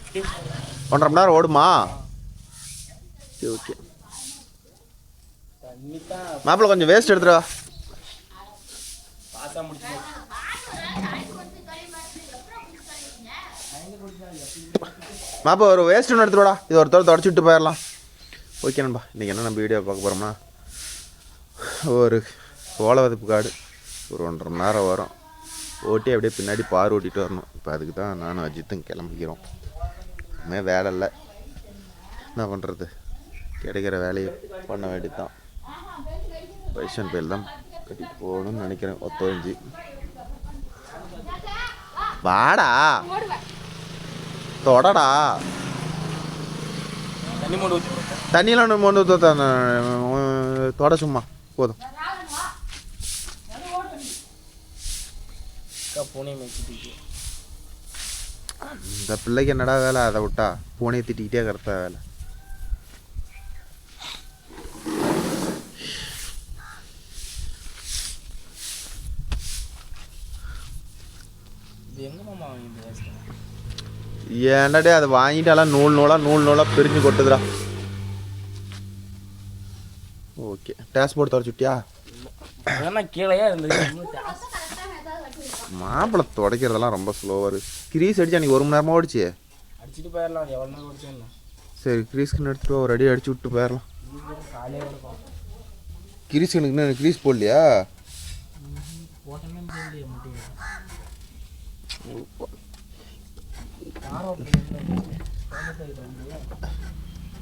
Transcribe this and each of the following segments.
1.5 மணி நேரம் ஓடுமா? சரி ஓகே. மாப்பிள்ள கொஞ்சம் வேஸ்ட் எடுத்துடா. மாப்பா ஒரு வேஸ்ட் ஒன்று எடுத்துடா. இது ஒருத்தர் தொடச்சி விட்டு போயிடலாம். ஓகே நண்பா, இன்றைக்கி என்ன நம்ம வீடியோ பார்க்க போகிறோம்னா, ஒரு ஓலை வதப்பு காடு ஒரு 1.5 மணி நேரம் வரும். ஓட்டி அப்படியே பின்னாடி பார் ஓட்டிகிட்டு வரணும். இப்போ அதுக்கு தான் நானும் அஜித்தும் கிளம்பிக்கிறோம். இன்னும் வேலை இல்லை, என்ன பண்ணுறது, கிடைக்கிற வேலையை பண்ண வேண்டியது தான். பைசன் பேல் தான் கட்டிட்டு போகணும்னு நினைக்கிறேன். ஒத்தஞ்சி வாடா தொடடா. தண்ணியெலாம் மொண்டு தொட சும்மா போதும். இந்த பிள்ளைக்கு என்னடா வேலை? அதை விட்டா பூனையை திட்டிக்கிட்டே கரெக்டா வேலை. ஏன்டாடே அதை வாங்கிட்டாலாம் நூல் நூலாக பிரிஞ்சு கொட்டுதுடா. Okay, dashboard தொடச்சுட்டியா? கீழே இருந்தது. மாப்பிள்ளை துடைக்கிறதெல்லாம் ரொம்ப ஸ்லோவாக இருக்குது. கிரீஸ் அடிச்சு அன்றைக்கி 1 மணி நேரமாக ஓடிச்சு. அடிச்சுட்டு போயிடலாம், எவ்வளோ நேரம் ஓடிச்சேன். சரி, கிரீஸ்க்குன்னு எடுத்துகிட்டு ஒரு அடி அடிச்சு விட்டு போயிடலாம். கிரீஸ்க்குன்னு கிரீஸ் போடலையா?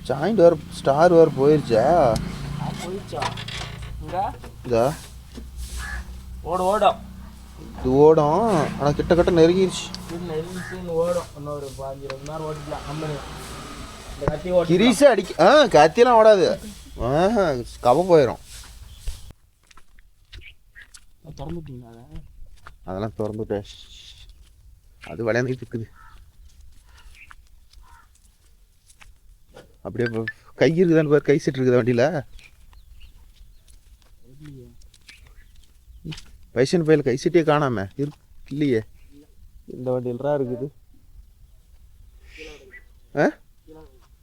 ஜாயிண்ட் வேறு ஸ்டார் வேறு போயிருச்சா? ஓடும் இது ஓடும். ஆனால் கிட்ட நெருங்கிடுச்சு. ஓடும். இன்னொரு 5-20 நேரம் ஓடிக்கலாம். கிரீஸே அடிக்க கத்தியெல்லாம் ஓடாது. கவ போயிடும். திறந்துட்டீங்களா? அதெல்லாம் திறந்துட்டேன். அது விளையாண்டுட்டு இருக்குது. அப்படியே கை இருக்குதான்னு பாரு. கை செட் இருக்குதா வண்டியில்? பைசன் பையில் கை செட்டியே காணாம இல்லையே. இந்த வண்டியில்ரா இருக்குது.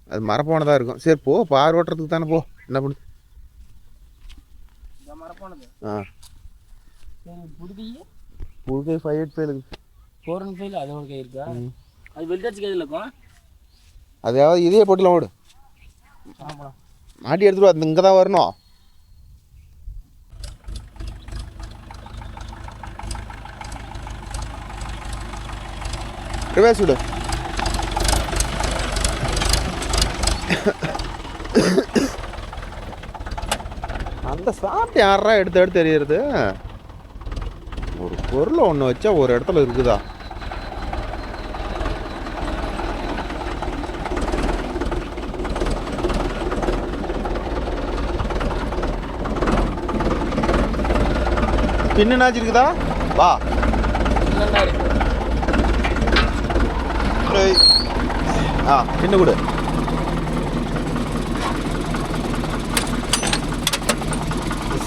அது மரப்பானதாக இருக்கும். சரி போ, பார் ஓட்டுறதுக்கு தானே போ. என்ன பண்ணு? புதுகை 585 இருக்குது. 415 அது ஒரு கை இருக்கா? அது வெல்டாச்சு கையில் இருக்கும். அதாவது இதே போட்டுலாம் ஓடு. மாட்டி எடுத்துட்டு அது இங்கே தான் வரணும். ரிவர்ஸ் விடு. அந்த சாப்பிட்டு யாரா எடுத்து தெரியுறது? ஒரு பொருளை ஒன்று வச்சா ஒரு இடத்துல இருக்குதா? பின்னாச்சு இருக்குதா? வா பின்ன கொடு.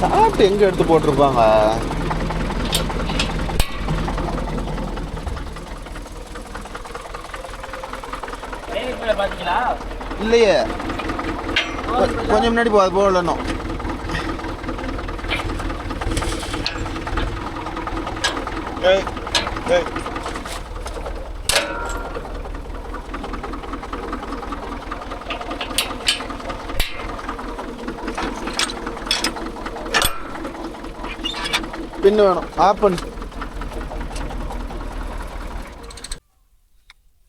சாப்பிட்டு எங்க எடுத்து போட்டிருப்பாங்க? இல்லையே, கொஞ்சம் முன்னாடி போ. அது போகலன்னும். பின்னு வேணும். ஆஃப் பண்ணு.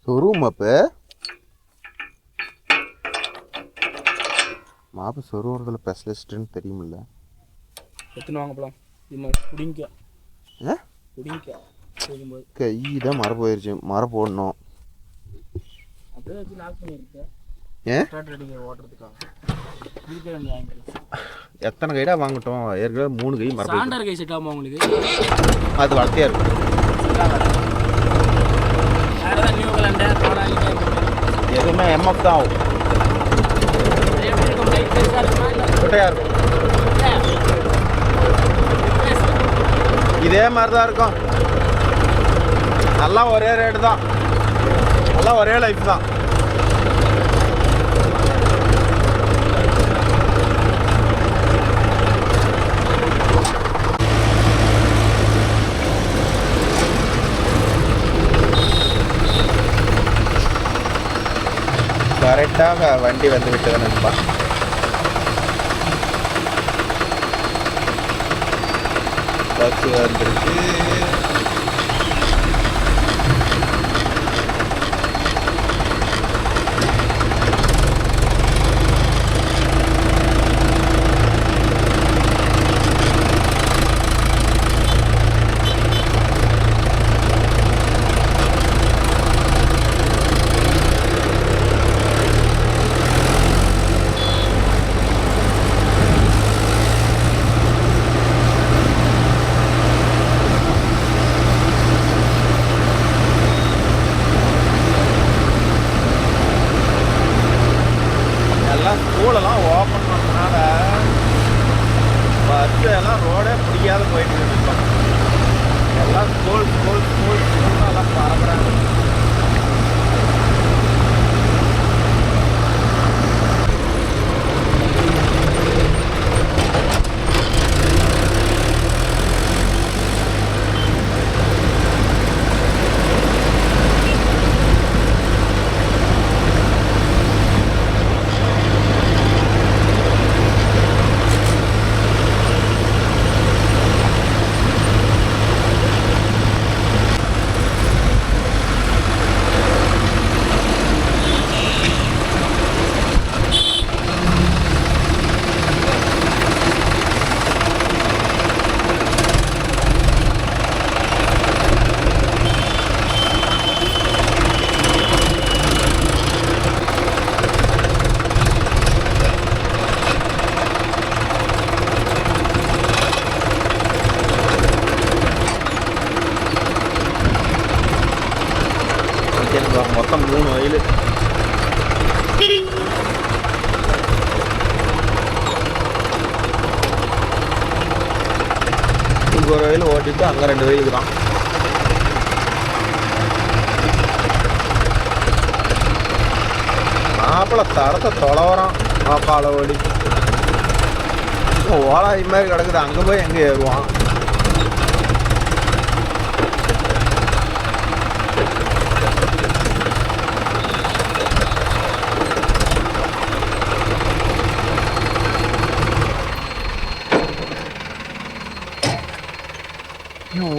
சொருவும் மாப்பு. மாப்பு சொருவுறதுல ஸ்பெஷலிஸ்ட்டுன்னு தெரியுமில்ல. எத்தனை வாங்க போகலாம்? குடிங்க கை தான் மரம் போயிடுச்சு. மரம் போடணும். அப்படியே வச்சு லாக் பண்ணியிருக்கேன். ஓட்டுறதுக்காக எத்தனை கைடா வாங்கட்டும்? ஏற்கனவே 3 கை மரம். சாண்டர் கை செட் ஆகும் உங்களுக்கு? அது வளர்த்தியா இருக்கும். எதுவுமே எம்எஃப் தான் ஆகும். குட்டையா இருக்கும். இதே மாதிரி தான் இருக்கும். நல்லா ஒரே ரேட்டு தான். நல்லா ஒரே லைஃப் தான். கரெக்டாக வண்டி வந்து விட்டது நண்பா. பஸ் வந்துருக்கு. ஸ்கூலெல்லாம் ஓப்பன் பண்ணனால பஸ் எல்லாம் ரோடே பிடிக்காத போயிட்டு இருக்கோம். எல்லாம் ஸ்கூல் எல்லாம் பரப்புறாங்க. மொத்தம் 3 வயல். இங்கே ஒரு வயல் ஓட்டிட்டு அங்கே 2 வயலுக்கு தான். மாப்பிள்ளை தரத்தை தொலைவரான் மாப்பாலை ஓடி ஓலாய் மாதிரி கிடக்குது. அங்கே போய் எங்கே ஏறுவான்?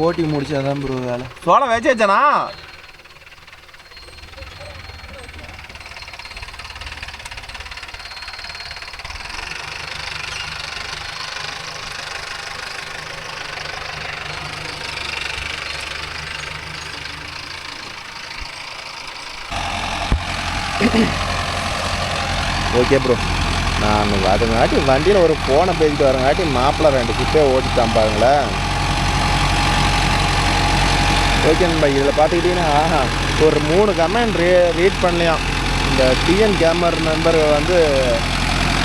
ஓட்டி முடிச்சாதான் ப்ரோ வேலை. சோளம் வச்சானா? ஓகே ப்ரோ, நான் அதுங்காட்டி வண்டியில் ஒரு ஃபோனை பேசிட்டு வரங்காட்டி மாப்பிள்ளை 2 கிட்டே ஓட்டிட்டான் பாருங்களேன். ஓகே நண்பா, இதில் பார்த்துக்கிட்டிங்கன்னா ஒரு 3 கமெண்ட் ரீட் பண்ணலையாம். இந்த டிஎன் கேமர் நம்பர் வந்து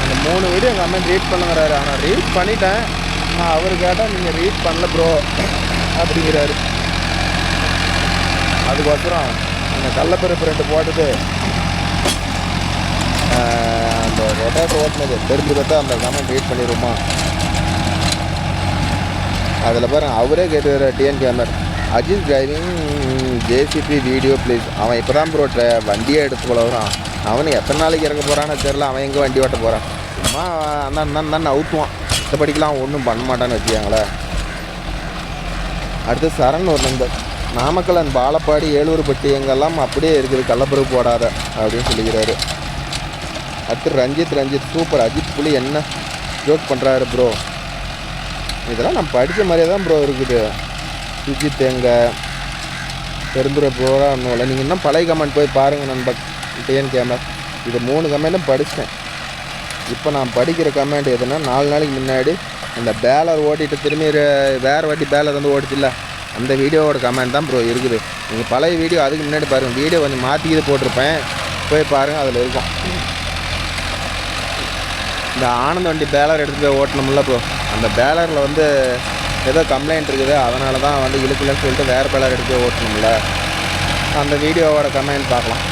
அந்த 3 வீடியோ கமெண்ட் ரீட் பண்ணுங்கிறாரு. ஆனால் ரீட் பண்ணிட்டேன். நான் அவர் கேட்டால் நீங்கள் ரீட் பண்ணல ப்ரோ அப்படிங்கிறாரு. அதுக்கப்புறம் அந்த கள்ளப்பருப்பு 2 போட்டுட்டு அந்த ரொட்டேட்டர் ஓட்டினது தெரிஞ்சு பார்த்தா அந்த கமெண்ட் ரீட் பண்ணிடுவோமா? அதில் பாருங்கள், அவரே கேட்டுக்கிற TN gamer Ajith driving JCB video please. அவன் இப்போ தான் ப்ரோ வண்டியே எடுத்து போல வரான். அவனு எத்தனை நாளைக்கு இறங்க போகிறான்னு தெரில. அவன் எங்கே வண்டி ஓட்ட போகிறான்? சும்மா அந்த அவுத்துவான். இதை படிக்கலாம் ஒன்றும் பண்ண மாட்டான்னு வச்சுக்காங்களே. அடுத்து சரண் ஒரு நண்பர், நாமக்கல் அண்ட் பாலப்பாடி ஏலூர்பட்டி எங்கெல்லாம் அப்படியே இருக்குது, கள்ளப்பருப்பு போடாத அப்படின்னு சொல்லிக்கிறாரு. அடுத்து ரஞ்சித் சூப்பர். அஜித் புலி என்ன ஜோக் பண்ணுறாரு ப்ரோ? இதெல்லாம் நான் படித்த மாதிரியே தான் ப்ரோ இருக்குது. சுஜித் எங்க பெருந்துரை ப்ரோரா ஒன்றும் இல்லை. நீங்கள் இன்னும் பழைய கமெண்ட் போய் பாருங்கள் நண்பர் டிஎன் கேமர். இது 3 கமெண்ட்டும் படிச்சிட்டேன். இப்போ நான் படிக்கிற கமெண்ட் எதுனா 4 நாளைக்கு முன்னாடி அந்த பேலர் ஓட்டிட்டு திரும்பி வேறு வாட்டி பேலர் வந்து ஓடிச்சில்ல, அந்த வீடியோவோட கமெண்ட் தான் ப்ரோ இருக்குது. நீங்கள் பழைய வீடியோ அதுக்கு முன்னாடி பாருங்கள். வீடியோ கொஞ்சம் மாற்றிக்கிது போட்டிருப்பேன், போய் பாருங்கள், அதில் இருக்கும். இந்த ஆனந்த வண்டி பேலர் எடுத்துகிட்டு போய் ஓட்டணும்ல ப்ரோ, அந்த பேலரில் வந்து ஏதோ கம்ப்ளைண்ட் இருக்குது, அதனால தான் வந்து இழுக்கலன்னு சொல்லிட்டு வேறு பேலர் எடுத்து போய் ஓட்டணும்ல. அந்த வீடியோவோட கமெண்ட் பார்க்கலாம்.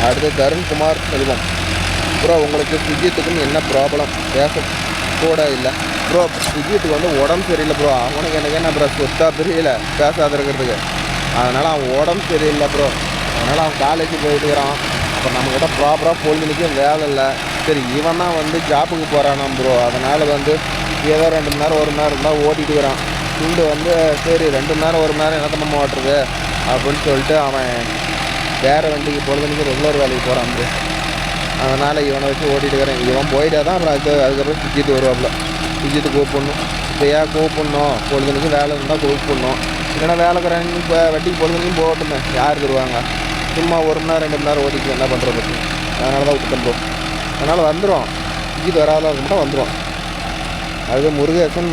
அடுத்து தருண்குமார் செல்வம் ப்ரோ, உங்களுக்கு சுஜித்துக்கும் என்ன ப்ராப்ளம்? பேச கூட இல்லை ப்ரோ. சுஜித்துக்கு வந்து உடம்பு சரியில்லை ப்ரோ. அவனுக்கு எனக்கு என்ன ப்ரோ சொத்தாக தெரியல பேசாத இருக்கிறதுக்கு. அதனால் அவன் உடம்பு சரியில்லை ப்ரோ. அதனால் அவன் காலேஜுக்கு போயிட்டுக்கிறான். அப்புறம் நம்மக்கிட்ட ப்ராப்பராக பொழுதுனிக்கும் வேலை இல்லை. சரி இவன் தான் வந்து ஜாப்புக்கு போகிறானாம் ப்ரோ, அதனால் வந்து ஏதோ 2 மணி நேரம் 1 மணி நேரம் இருந்தால் ஓட்டிகிட்டு வரான். துண்டு வந்து சரி 2 மணி நேரம் 1 மணி நேரம் என்னத்த நம்ம ஓட்டுறது அப்படின்னு சொல்லிட்டு அவன் வேறு வண்டிக்கு பொழுதுனிக்கு ரெகுலர் வேலைக்கு போகிறான் ப்ரோ. அதனால் இவனை வச்சு ஓட்டிகிட்டு வரேன். இவன் போயிட்டா தான் அப்புறம் அதுக்கப்புறம் சுற்றிட்டு வருவாப்புல. சுற்றிட்டு கூப்பிடணும். இப்போ ஏன் கூப்பிடணும், பொழுதுனிக்கு வேலை இருந்தால் கூப்பிடணும். இல்லைன்னா வேலைக்காரங்க இப்போ வட்டிக்கு பொழுதுனிக்கும் போகட்டுமே, யார் தருவாங்க? சும்மா 1 மணி நேரம் 2 மணி நேரம் ஓட்டிட்டு என்ன பண்ணுறது? அதனால தான் விட்டுட்டேன் ப்ரோ. அதனால் வந்துடும், சுற்றிட்டு வராத மட்டும் வந்துடும். அது முருகேசன்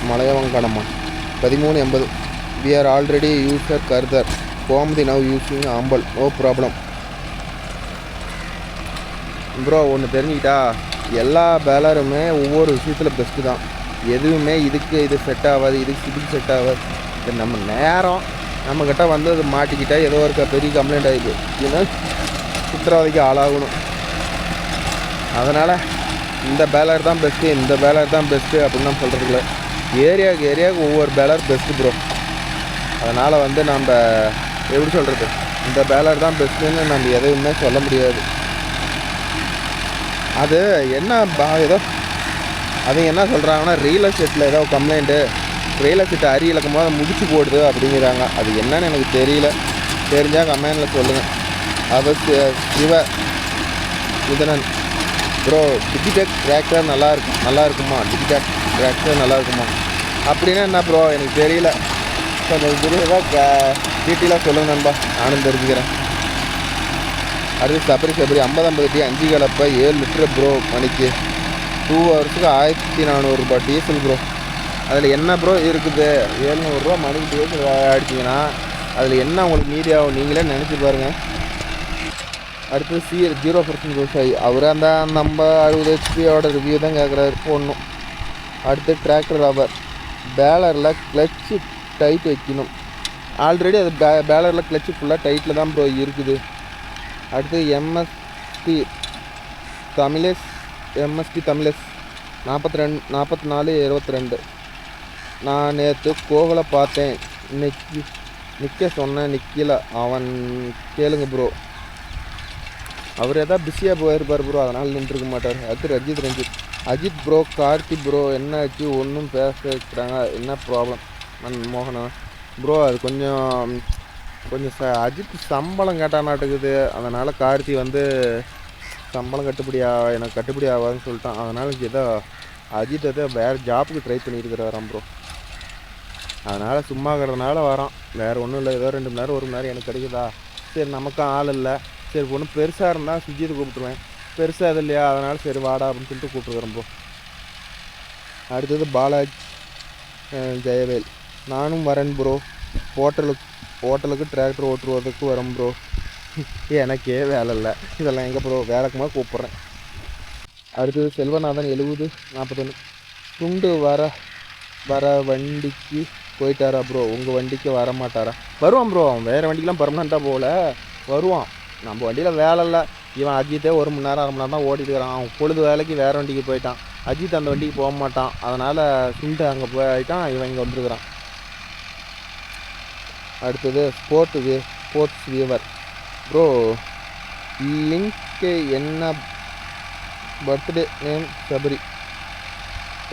மலையவங்கடம்மா 1380. we are already user கர்தர் கோமதி now using ஆம்பல், நோ ப்ராப்ளம் ப்ரோ. ஒன்று தெரிஞ்சுக்கிட்டா, எல்லா பேலருமே ஒவ்வொரு விஷயத்தில் பெஸ்ட்டு தான். எதுவுமே இதுக்கு இது செட் ஆகாது, இதுக்கு செட் ஆகாது. நம்ம நேரம் நம்மக்கிட்ட வந்து அது மாட்டிக்கிட்டா ஏதோ ஒரு பெரிய கம்ப்ளைண்ட் ஆகிடுது, இல்லைன்னா சித்திரவதைக்கு ஆளாகணும். அதனால் இந்த பேலர் தான் பெஸ்ட்டு, இந்த பேலர் தான் பெஸ்ட்டு அப்படின்னு நான் சொல்கிறதில்ல. ஏரியாவுக்கு ஒவ்வொரு பேலர் பெஸ்ட்டு ப்ரோ. அதனால் வந்து நம்ம எப்படி சொல்கிறது, இந்த பேலர் தான் பெஸ்ட்டுன்னு நம்ம எதுவுமே சொல்ல முடியாது. அது என்ன ஏதோ அது என்ன சொல்கிறாங்கன்னா, ரியல் எஸ்டேட்டில் ஏதோ கம்ப்ளைண்ட்டு, ரியல் எஸ்டேட் அரி இழக்கும் போது முடிச்சு போடுது அப்படிங்கிறாங்க. அது என்னன்னு எனக்கு தெரியல, தெரிஞ்சால் கமெண்டில் சொல்லுங்கள். அது இதனன் ப்ரோ, டிஜிடெக் டிராக்டர் நல்லா இருக்குமா? டிஜிடெக் டிராக்டர் நல்லா இருக்குமா அப்படின்னா என்ன ப்ரோ, எனக்கு தெரியல. கொஞ்சம் புரியுதாக டீட்டெயிலாக சொல்லுங்கள் நண்பா, நானும் தெரிஞ்சுக்கிறேன். அடுத்து சபரி 50 டி 5 கலப்பை 7 லிட்டரு ப்ரோ. மணிக்கு 2 ஹவர்ஸுக்கு 1400 ரூபா டீசல் ப்ரோ. அதில் என்ன ப்ரோ இருக்குது? 700 ரூபா மணிக்கு டீசல் அடிச்சிங்கன்னா அதில் என்ன உங்களுக்கு மீதி ஆகும் நீங்களே நினச்சி பாருங்கள். அடுத்து 0% விவசாயி அவர் அந்த நம்ம 60 ஹெச்பியோட ரிவ்யூ தான் கேட்குறாரு போடணும். அடுத்து டிராக்டர் ரவர் பேலரில் கிளச்சு டைட் வைக்கணும். ஆல்ரெடி அது பேலரில் கிளச்சு ஃபுல்லாக டைட்டில் தான் ப்ரோ இருக்குது. அடுத்து எம்எஸ்டி தமிழேஸ் 4422. நான் நேற்று கோகலை பார்த்தேன், இன்னைக்கு நிற்க சொன்னேன், நிற்கல. அவன் கேளுங்க ப்ரோ, அவர் எதாவது பிஸியாக போயிருப்பார் ப்ரோ, அதனால் நின்றுருக்க மாட்டார். அடுத்து அஜித் ப்ரோ, கார்த்தி ப்ரோ என்னாச்சு ஒன்றும் பேச வைக்கிறாங்க, என்ன ப்ராப்ளம்? மோகனா ப்ரோ, அது கொஞ்சம் அஜித் சம்பளம் கேட்டானாட்டுக்குது. அதனால் கார்த்தி வந்து சம்பளம் எனக்கு கட்டுப்படி ஆகாதுன்னு சொல்லிட்டான். அதனால் ஏதோ அஜித் அதை வேறு ஜாப்புக்கு ட்ரை பண்ணியிருக்கிறாராம் ப்ரோ. அதனால் சும்மா இருக்கிறதுனால வரான், வேறு ஒன்றும் இல்லை. ஏதோ 2 மணி நேரம் 1 மணி நேரம் எனக்கு கிடைக்குதா, சரி நமக்கும் ஆள் இல்லை, சரி ஒன்றும் பெருசாக இருந்தால் சுஜித்து கூப்பிட்ருவேன், பெருசாக இது இல்லையா, அதனால் சரி வாடா அப்படின்னு சொல்லிட்டு கூப்பிட்டுக்கிறேன் ப்ரோ. அடுத்தது பாலாஜ் ஜெயவேல், நானும் வரேன் ப்ரோ, ஹோட்டலுக்கு டிராக்டர் ஓட்டுருவதுக்கு வரேன் ப்ரோ. எனக்கே வேலை இல்லை, இதெல்லாம் எங்கே ப்ரோ, வேலைக்குமா கூப்பிட்றேன். அடுத்தது செல்வநாதன் 7041. துண்டு வர வண்டிக்கு போயிட்டாரா ப்ரோ? உங்கள் வண்டிக்கு வர மாட்டாரா? வருவான் ப்ரோ, அவன் வேறு வண்டிக்கெலாம் பர்மனெண்ட்டாக போகல, வருவான். நம்ம வண்டியில் வேலை இல்லை. இவன் அஜித்தே 1 மணி நேரம் 1/2 மணி நேரம் தான் ஓட்டிட்டு இருக்கிறான். அவன் பொழுது வேலைக்கு வேறு வண்டிக்கு போயிட்டான். அஜித் அந்த வண்டிக்கு போக மாட்டான், அதனால் துண்டு அங்கே போயிட்டான், இவன் இங்கே வந்துருக்கிறான். அடுத்தது ஸ்போர்ட்ஸ் வியூவர் ப்ரோ, லிங்க்கு என்ன? Birthday name Sabari.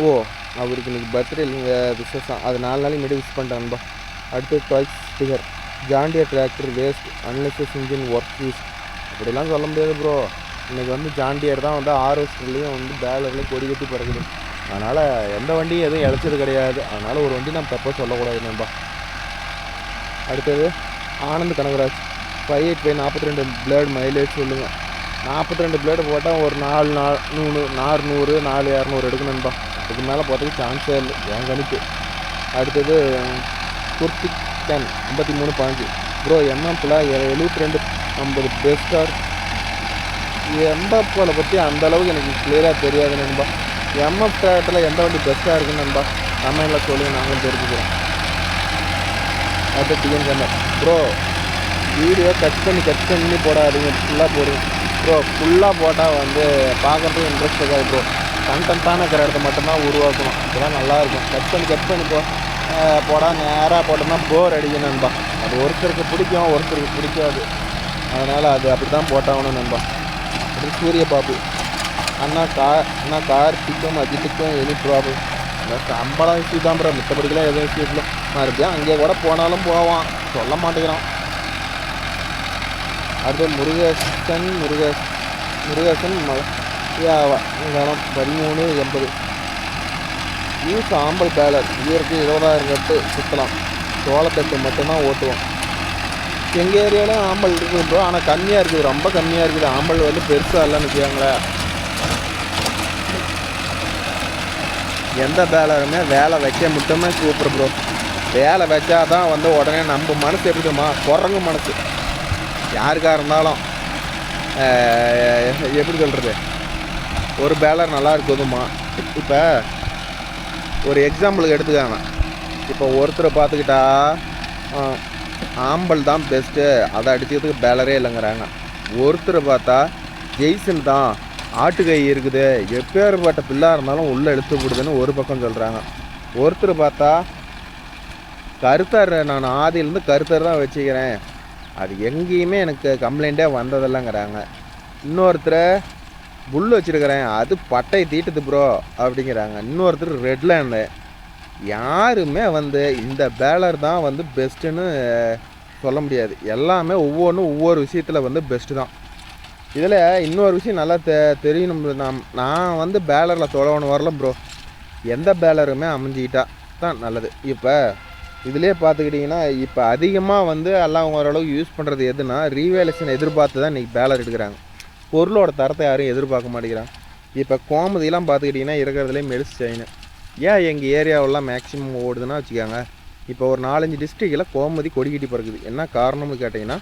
ஓ, அவருக்கு இன்றைக்கி பர்த்டே இல்லைங்க, விசேஷம். அது 4 நாளைக்கு முன்னாடி விஷ் பண்ணிட்டேன்பா. அடுத்து toys sticker, John Deere tractor waste unless engine work use. அப்படிலாம் சொல்ல முடியாது ப்ரோ. இன்றைக்கி வந்து ஜாண்டியர் தான் வந்து ஆர்வஸ்டர்லேயும் வந்து பேலர்லேயும் கொடி கட்டி பறக்குது. அதனால் எந்த வண்டியும் எதுவும் இழைச்சது கிடையாது. அதனால் ஒரு வண்டி நம்ம தப்பாக சொல்லக்கூடாது நண்பா. அடுத்தது ஆனந்த் கனகராஜ் 585 42 பிளேடு மைலேஜ் சொல்லுங்கள். 42 பிளேடு போட்டால் ஒரு 400 400 எடுக்கணும்பா. அதுக்கு மேலே போகிறதுக்கு சான்ஸே இல்லை என் கணிப்பு. அடுத்தது குர்த்திக் 53 பாஞ்சு ப்ரோ, எம்எஃப்பில் 7250 பெஸ்டார். எம்எஃப்களை பற்றி அந்தளவுக்கு எனக்கு கிளியராக தெரியாது நண்பா. எம்எஃப் டிராக்டரில் எந்த வண்டி பெஸ்ட்டாக இருக்குன்னு நண்பா கமெண்டில் சொல்லுங்கள், நாங்களும் தெரிஞ்சுக்கிறோம். அடுத்து டிஎன் கண்ணர் ப்ரோ, வீடியோ கட் பண்ணி போடாதீங்க, ஃபுல்லாக போடுங்க ப்ரோ. ஃபுல்லாக போட்டால் வந்து பார்க்குறதுக்கு இன்ட்ரெஸ்ட் இருக்காது ப்ரோ. கண்டென்ட்டான இருக்கிற இடத்த மட்டும்தான் உருவாக்கணும், அப்போதான் நல்லாயிருக்கும். கட் பண்ணி போடால் நேராக போட்டோம்னா போர் அடிக்கணும்பா. அது ஒருத்தருக்கு பிடிக்கும், ஒருத்தருக்கு பிடிக்காது. அதனால் அது அப்படி தான் போட்டாகணும் நண்பா. அடுத்து சூரிய பாபு அண்ணா கார்த்திக்கும் அஜித்துக்கும் எனி ப்ராப்ளம். சம்பளம் இஷ்யூ தான் ப்ரோ, மித்தபடிக்கெல்லாம் எதுவும் இஷ்யூ இல்லை. மறுபடியும் அங்கே கூட போனாலும் போவான், சொல்ல மாட்டேங்கிறான். அடுத்து முருகேசன் மலையாவா 1380 யூஸ் ஆம்பல் பேலர் இயருக்கு 20,000 கட்டு சுற்றலாம். சோளத்தட்டு மட்டும்தான் ஓட்டுவோம். எங்கள் ஏரியாவிலும் ஆம்பல் இருக்குது ப்ரோ, ஆனால் கம்மியாக இருக்குது, ரொம்ப கம்மியாக இருக்குது. ஆம்பல் வந்து பெருசாக இல்லைன்னு வச்சுக்காங்களேன். எந்த பேலருமே வேலை வைக்க மட்டுமே சூப்பர் ப்ரோ. வேலை வச்சா தான் வந்து உடனே நம்ம மனசு எப்படிமா குரங்கு மனசு யாருக்காக இருந்தாலும் எப்படி சொல்கிறது, ஒரு பேலர் நல்லா இருக்குதுமா. இப்போ ஒரு எக்ஸாம்பிளுக்கு எடுத்துக்காங்க. இப்போ ஒருத்தரை பார்த்துக்கிட்டா ஆம்பல் தான் பெஸ்ட்டு, அதை அடிக்கிறதுக்கு பேலரே இல்லைங்கிறாங்க. ஒருத்தரை பார்த்தா ஜெய்சன் தான் ஆட்டுக்கை இருக்குது, எப்பேற்பட்ட பிள்ளாக இருந்தாலும் உள்ளே எடுத்து விடுதுன்னு ஒரு பக்கம் சொல்கிறாங்க. ஒருத்தர் பார்த்தா கருத்தர், நான் ஆதியிலேருந்து கருத்தர் தான் வச்சுக்கிறேன், அது எங்கேயுமே எனக்கு கம்ப்ளைண்ட்டே வந்ததில்லைங்கிறாங்க. இன்னொருத்தரை புல் வச்சுருக்கிறேன், அது பட்டை தீட்டுது ப்ரோ அப்படிங்கிறாங்க. இன்னொருத்தர் ரெட்லேண்டு. யாருமே வந்து இந்த பேலர் தான் வந்து பெஸ்ட்டுன்னு சொல்ல முடியாது. எல்லாமே ஒவ்வொரு விஷயத்தில் வந்து பெஸ்ட்டு தான். இதில் இன்னொரு விஷயம் நல்லா தெரியணும். நான் வந்து பேலரில் தொலைவணும் வரல ப்ரோ, எந்த பேலருமே அமைஞ்சிக்கிட்டா தான் நல்லது. இப்போ இதிலே பார்த்துக்கிட்டிங்கன்னா இப்போ அதிகமாக வந்து எல்லாம் ஓரளவுக்கு யூஸ் பண்ணுறது எதுனா ரீவேலேஷன் எதிர்பார்த்து தான் இன்றைக்கி பேலர் எடுக்கிறாங்க. பொருளோட தரத்தை யாரும் எதிர்பார்க்க மாட்டேங்கிறாங்க. இப்போ கோமதியெலாம் பார்த்துக்கிட்டிங்கன்னா இருக்கிறதுலே மெலிசு செயின். ஏன் எங்கள் ஏரியாவெல்லாம் மேக்ஸிமம் ஓடுதுன்னா வச்சுக்காங்க, இப்போ ஒரு 4-5 டிஸ்ட்ரிக்டில் கோமதி கொடிக்கட்டி பறக்குது. என்ன காரணம்னு கேட்டிங்கன்னா,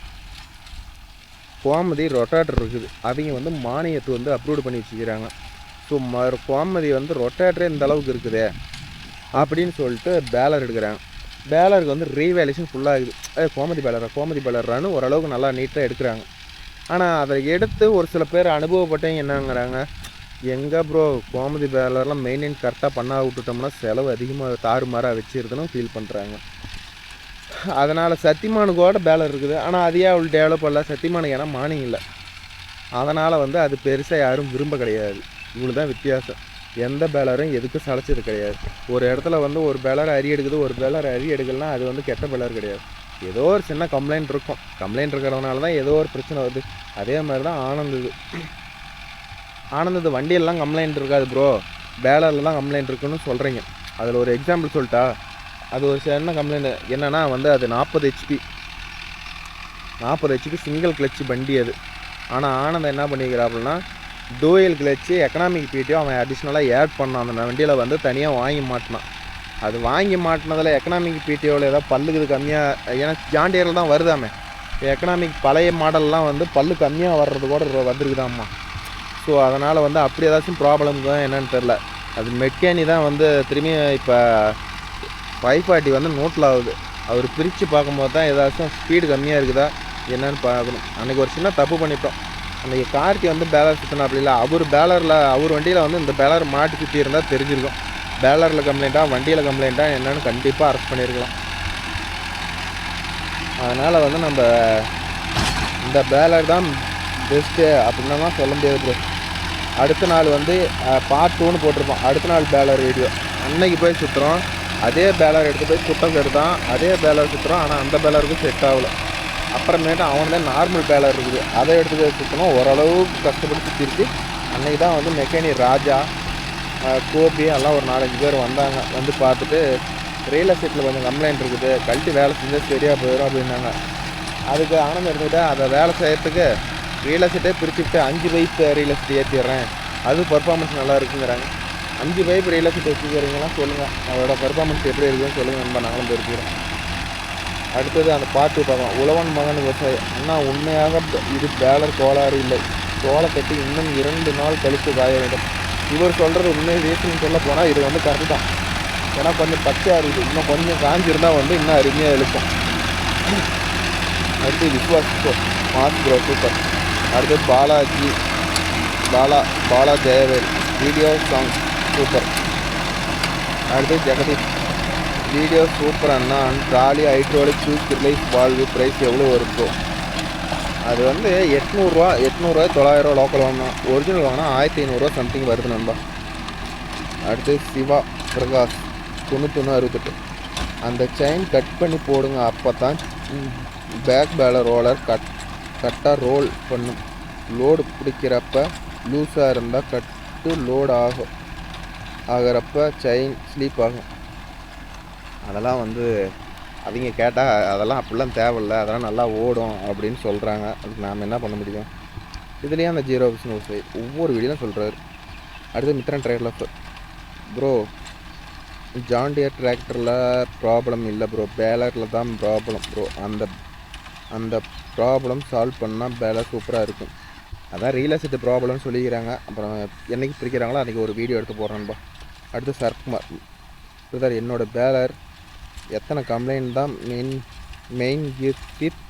கோமதி ரொட்டேட்டர் இருக்குது, அவங்க வந்து மானியத்தை வந்து அப்ரூவ் பண்ணி வச்சுக்கிறாங்க. ஸோ கோமதி வந்து ரொட்டேட்டரே இந்த அளவுக்கு இருக்குது அப்படின்னு சொல்லிட்டு பேலர் எடுக்கிறாங்க. பேலருக்கு வந்து ரீவேலேஷன் ஃபுல்லாகுது. கோமதி பேலரான்னு ஓரளவுக்கு நல்லா நீட்டாக எடுக்கிறாங்க. ஆனால் அதை எடுத்து ஒரு சில பேர் அனுபவப்பட்டவங்க என்னங்கிறாங்க, எங்கே ப்ரோ கோமதி பேலர்லாம் மெயின்டைன் கரெக்டாக பண்ணா விட்டுட்டோம்னா செலவு அதிகமாக தாறுமாறாக வச்சுருதுன்னு ஃபீல் பண்ணுறாங்க. அதனால் சத்தியமானுக்கு கூட பேலர் இருக்குது, ஆனால் அதையே அவள் டெவலப் பண்ணல. சத்தியமானுக்கு ஏன்னா மானியம் இல்லை, அதனால் வந்து அது பெருசாக யாரும் விரும்ப கிடையாது. இவ்வளோ தான் வித்தியாசம். எந்த பேலரும் எதுக்கும் சளைச்சது கிடையாது. ஒரு இடத்துல வந்து ஒரு பேலர் அரி எடுக்குது, ஒரு பேலர் அரி எடுக்கலனா அது வந்து கெட்ட பேலர் கிடையாது. ஏதோ ஒரு சின்ன கம்ப்ளைண்ட் இருக்கும், கம்ப்ளைண்ட் இருக்கிறதுனால தான் ஏதோ ஒரு பிரச்சனை வருது. அதே மாதிரி தான் ஆனந்தது வண்டியெல்லாம் கம்ப்ளைண்ட் இருக்காது ப்ரோ, பேலரில் தான் கம்ப்ளைண்ட் இருக்குன்னு சொல்கிறீங்க. அதில் ஒரு எக்ஸாம்பிள் சொல்லிட்டா, அது ஒரு சின்ன கம்ப்ளைண்ட் என்னென்னா வந்து அது 40 ஹெச்பி சிங்கிள் கிளச்சு வண்டி அது. ஆனால் ஆனந்தம் என்ன பண்ணிக்கிறாப்புலனா டூயல் கிளச்சு எக்கனாமிக் பிடிஓ அவன் அடிஷ்னலாக ஆட் பண்ணான். அந்த வண்டியில் வந்து தனியாக வாங்கி மாட்டினான். அது வாங்கி மாட்டினதில் எக்கனாமிக் பிடிஓவில் ஏதோ பல்லுக்கு கம்மியாக, ஏன்னா ஜாண்டியரில் தான் வருதாமே, எக்கனாமிக் பழைய மாடல்லாம் வந்து பல்லு கம்மியாக வர்றது கூட வந்துருக்குதாம்மா. ஸோ அதனால் வந்து அப்படி ஏதாச்சும் ப்ராப்ளம் தான் என்னென்னு தெரில. அது மெக்கானி தான் வந்து திரும்பி இப்போ 540 வந்து நோட்டில் ஆகுது. அவர் பிரித்து பார்க்கும்போது தான் ஏதாச்சும் ஸ்பீடு கம்மியாக இருக்குதா என்னென்னு பார்க்கணும். அன்றைக்கி ஒரு சின்ன தப்பு பண்ணிட்டோம். அன்றைக்கி கார்த்தி வந்து பேலர் சுற்றினா அப்படி இல்லை, அவர் வண்டியில் வந்து இந்த பேலர் மாட்டி சுற்றி இருந்தால் தெரிஞ்சிருக்கும். பேலரில் கம்ப்ளைண்ட்டாக வண்டியில் கம்ப்ளைண்ட்டாக என்னென்னு கண்டிப்பாக அரெஸ்ட் பண்ணியிருக்கலாம். அதனால் வந்து நம்ம இந்த பேலர் தான் பெஸ்ட்டு அப்படின்னா சொல்ல முடியாது ப்ரோ. அடுத்த நாள் வந்து பார்ட் 2ன்னு போட்டிருப்போம். அடுத்த நாள் பேலர் வீடியோ அன்னைக்கு போய் சுற்றுறோம். அதே பேலர் எடுத்து போய் குட்டம் தான் அதே பேலர் சுற்றுறோம். ஆனால் அந்த பேலருக்கும் செட் ஆகலை. அப்புறமேட்டு அவன்தான் நார்மல் பேலர் இருக்குது, அதை எடுத்து போய் சுற்றணும். ஓரளவுக்கு கஷ்டப்பட்டு சுற்றிருக்கு. அன்றைக்கி தான் வந்து மெக்கானிக் ராஜா, கோபி எல்லாம் ஒரு 4-5 பேர் வந்தாங்க. வந்து பார்த்துட்டு ரியல் எஸ்டேட்டில் கொஞ்சம் கம்ப்ளைண்ட் இருக்குது, கழட்டி வேலை செஞ்சால் சரியாக போயிடும் அப்படின்னாங்க. அதுக்கு ஆனந்தம் எடுத்துக்கிட்டு அதை வேலை செய்யறதுக்கு ரியல் எஸ்டேட்டே பிரிச்சுட்டு 5 பைப் ரியல் எஸ்டேட் ஏற்றிடுறேன், அது பர்ஃபார்மன்ஸ் நல்லா இருக்குங்கிறாங்க. 5 பைப் ரியல் எஸ்டேட் வச்சுக்கிறீங்கன்னா சொல்லுங்கள், அதோட பர்ஃபார்மன்ஸ் எப்படி இருக்குதுன்னு சொல்லுங்கள் நண்பா, நாங்களும் தெரிஞ்சுக்கிறோம். அடுத்தது அந்த பாட்டு பார்க்கலாம். உழவன் மகன் விவசாயி அண்ணா, உண்மையாக இது பேலர் கோளாறு இல்லை, சோளத்தட்டு இன்னும் 2 நாள் கழித்து காய வேண்டும். இவர் சொல்கிறது உண்மை ரீசன் சொல்ல போனால் இது வந்து கரெக்டு தான். ஏன்னா கொஞ்சம் பச்சையாக இருக்குது, இன்னும் கொஞ்சம் காஞ்சிருந்தால் வந்து இன்னும் அருமையாக இருக்கும். அடுத்து விஸ்வாஸ் மாஸ் ப்ரோ சூப்பர். அடுத்து Bala Jayavel video song super. அடுத்து ஜெகதீஷ் வீடியோ சூப்பர் அண்ணா. Trolley hydraulic quick release valve price எவ்வளோ இருக்கும்? அது வந்து 800 900 லோக்கல் வாங்கினா, ஒரிஜினல் வாங்கினா 1500 சம்திங் வருது நண்பா. அடுத்து சிவா பிரகாஷ் 9168. அந்த செயின் கட் பண்ணி போடுங்க, அப்போ தான் பேக் பேலர் ரோலர் கட்டாக ரோல் பண்ணும். லோடு பிடிக்கிறப்ப லூஸாக இருந்தால் கட்டு லோடு ஆகிறப்ப செயின் ஸ்லீப் ஆகும். அதெல்லாம் வந்து அவங்க கேட்டால் அதெல்லாம் அப்படிலாம் தேவையில்லை, அதெல்லாம் நல்லா ஓடும் அப்படின்னு சொல்கிறாங்க. அதுக்கு நாம் என்ன பண்ண முடியும்? இதுலேயே அந்த 0 பிஸ்னஸ் ஒவ்வொரு வீடியோவும் சொல்கிறாரு. அடுத்து மித்ரன் ட்ரைலர் ப்ரோ, ஜாண்டியர் டிராக்டரில் ப்ராப்ளம் இல்லை ப்ரோ, பேலரில் தான் ப்ராப்ளம் ப்ரோ. அந்த ப்ராப்ளம் சால்வ் பண்ணால் பேலர் சூப்பராக இருக்கும். அதான் ரியல் எஸ்டேட் ப்ராப்ளம்னு சொல்லிக்கிறாங்க. அப்புறம் என்றைக்கு பிரிக்கிறாங்களோ அன்றைக்கி ஒரு வீடியோ எடுத்து போடுறேன்பா. அடுத்து சர்க்குமார் பிரதர், என்னோடய பேலர் எத்தனை கம்ப்ளைண்ட் தான் மெயின் கீர் டீத்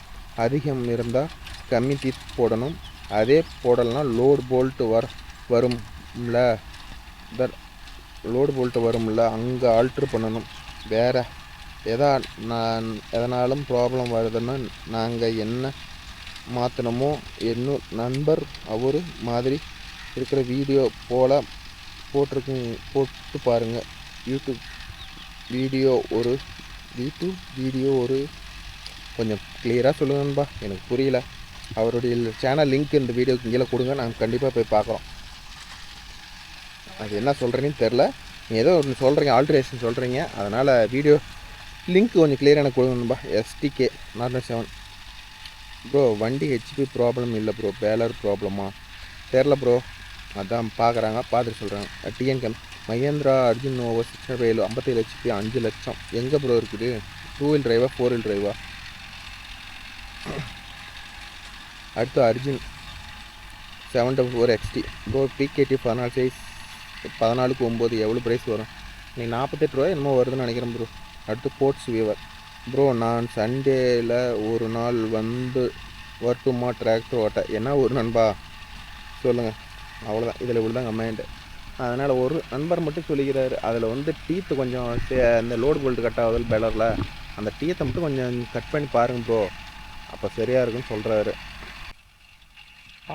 அதிகம் இருந்தால் கம்மி டீத் போடணும், அதே போடலைன்னா லோடு போல்ட்டு வரும்ல லோடு போல்ட்டு வரும்ல அங்கே ஆல்ட்ரு பண்ணணும். வேறு எதனாலும் ப்ராப்ளம் வருதுன்னா நாங்கள் என்ன மாற்றினமோ இன்னும் நண்பர் அவர் மாதிரி இருக்கிற வீடியோ போட்டு பாருங்கள். யூடியூப் வீடியோ ஒரு கொஞ்சம் கிளியராக சொல்லுங்கன்பா, எனக்கு புரியல. அவருடைய சேனல் லிங்க் இந்த வீடியோக்கு கீழே கொடுங்க, நாங்கள் கண்டிப்பாக போய் பார்க்குறோம். அது என்ன சொல்கிறேன்னு தெரில, நீங்கள் ஏதோ ஒன்று சொல்கிறீங்க, ஆல்ட்ரேஷன் சொல்கிறீங்க, அதனால் வீடியோ லிங்க் கொஞ்சம் கிளியராக எனக்கு கொடுங்கன்பா. STK 47 ப்ரோ, வண்டி ஹெச்பி ப்ராப்ளம் இல்லை ப்ரோ, பேலர் ப்ராப்ளமா தெரில ப்ரோ, அதான் பார்க்குறாங்க, பார்த்துட்டு சொல்கிறாங்க. TNCAM Mahindra Arjun Novo 657 57 HP 5 லட்சம் எங்கே ப்ரோ இருக்குது? 2 வீல் டிரைவா 4 வீல் டிரைவா? அடுத்து Arjun 744 XT bro, PKT 14 size 14க்கு 9 எவ்வளோ ப்ரைஸ் வரும்? நீங்கள் 48 ரூபா என்னமோ வருதுன்னு நினைக்கிறேன் ப்ரோ. அடுத்து போர்ட்ஸ் வீவர் ப்ரோ, நான் சண்டேயில் ஒரு நாள் வரட்டுமா டிராக்டர் ஓட்ட? என்ன ஒரு நண்பா சொல்லுங்கள், அவ்வளோதான். இதில் இவ்வளோ தான் கமெண்ட். அதனால் ஒரு நண்பர் மட்டும் சொல்லிக்கிறாரு, அதில் வந்து டீத்து கொஞ்சம் இந்த லோடு போல்ட்டு கட் ஆகுது பேலரில், அந்த டீத்தை மட்டும் கொஞ்சம் கட் பண்ணி பாருங்க ப்ரோ, அப்போ சரியாக இருக்குன்னு சொல்கிறாரு.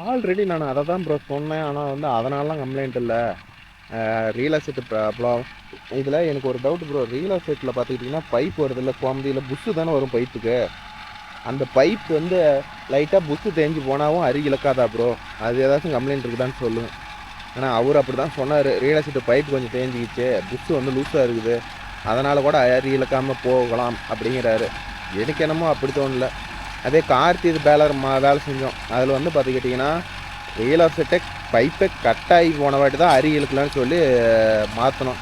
ஆல்ரெடி நான் அதை தான் ப்ரோ சொன்னேன், ஆனால் வந்து அதனாலலாம் கம்ப்ளைண்ட் இல்லை, ரியல் எஸ்டேட் ப்ராப்ளம். இதில் எனக்கு ஒரு டவுட் ப்ரோ, ரியல் எஸ்டேட்டில் பார்த்துக்கிட்டிங்கன்னா பைப் வருது இல்லை, கோமதியில் புஷ்ஷு தானே வரும் பைப்புக்கு, அந்த பைப் வந்து லைட்டாக புஷ்ஷு தேஞ்சு போனாவும் அரி இழக்காதா ப்ரோ? அது ஏதாச்சும் கம்ப்ளைண்ட் இருக்குதான்னு சொல்லுங்கள். ஏன்னா அவர் அப்படி தான் சொன்னார், ரியல் எஸ்டேட் பைப் கொஞ்சம் தேஞ்சிக்கிச்சு, புஷ்ஷு வந்து லூஸாக இருக்குது, அதனால் கூட அரி இழக்காமல் போகலாம் அப்படிங்கிறாரு. எனக்கு என்னமோ அப்படி தோணல. அதே கார்த்தி இது பேலர் வேலை செஞ்சோம், அதில் வந்து பார்த்துக்கிட்டிங்கன்னா ரியல் எஸ்டேட்டை பைப்பை கட்டாகி போன வாட்டி தான் அரி இழுக்கலான்னு சொல்லி மாற்றணும்.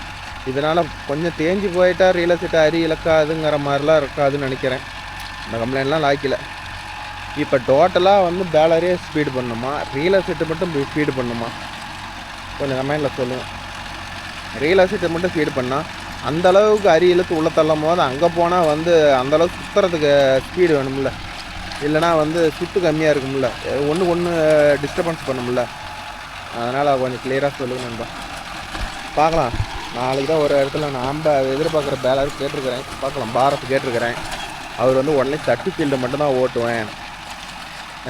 இதனால் கொஞ்சம் தேஞ்சு போயிட்டா ரியல் எஸ்டேட்டை அரி இழக்காதுங்கிற மாதிரிலாம் இருக்காதுன்னு நினைக்கிறேன். இந்த கம்ப்ளைண்ட்லாம் லாய்க்கல. இப்போ டோட்டலாக வந்து பேலரே ஸ்பீடு பண்ணுமா, ரியல் எஸ்டேட்டை மட்டும் ஸ்பீடு பண்ணுமா? கொஞ்சம் கமெண்டில் சொல்லுங்கள். ரியல் எஸ்டேட்டை மட்டும் ஸ்பீடு பண்ணால் அந்தளவுக்கு அரி இழுத்து உள்ள தள்ளும் போது அங்கே போனால் வந்து அந்தளவுக்கு சுற்றுறதுக்கு ஸ்பீடு வேணும்ல, இல்லைனா வந்து சுற்று கம்மியாக இருக்கும்ல, ஒன்று டிஸ்டர்பன்ஸ் பண்ணும்ல. அதனால் கொஞ்சம் கிளியராக சொல்லுங்க நண்பா. பார்க்கலாம், நாளைக்கு தான் ஒரு இடத்துல நாம் எதிர்பார்க்குற பேலர் கேட்டிருக்கிறேன், பார்க்கலாம். பாரத் கேட்டிருக்கிறேன், அவர் வந்து உடனே தட்டி ஃபீல்டு மட்டும்தான் ஓட்டுவேன்,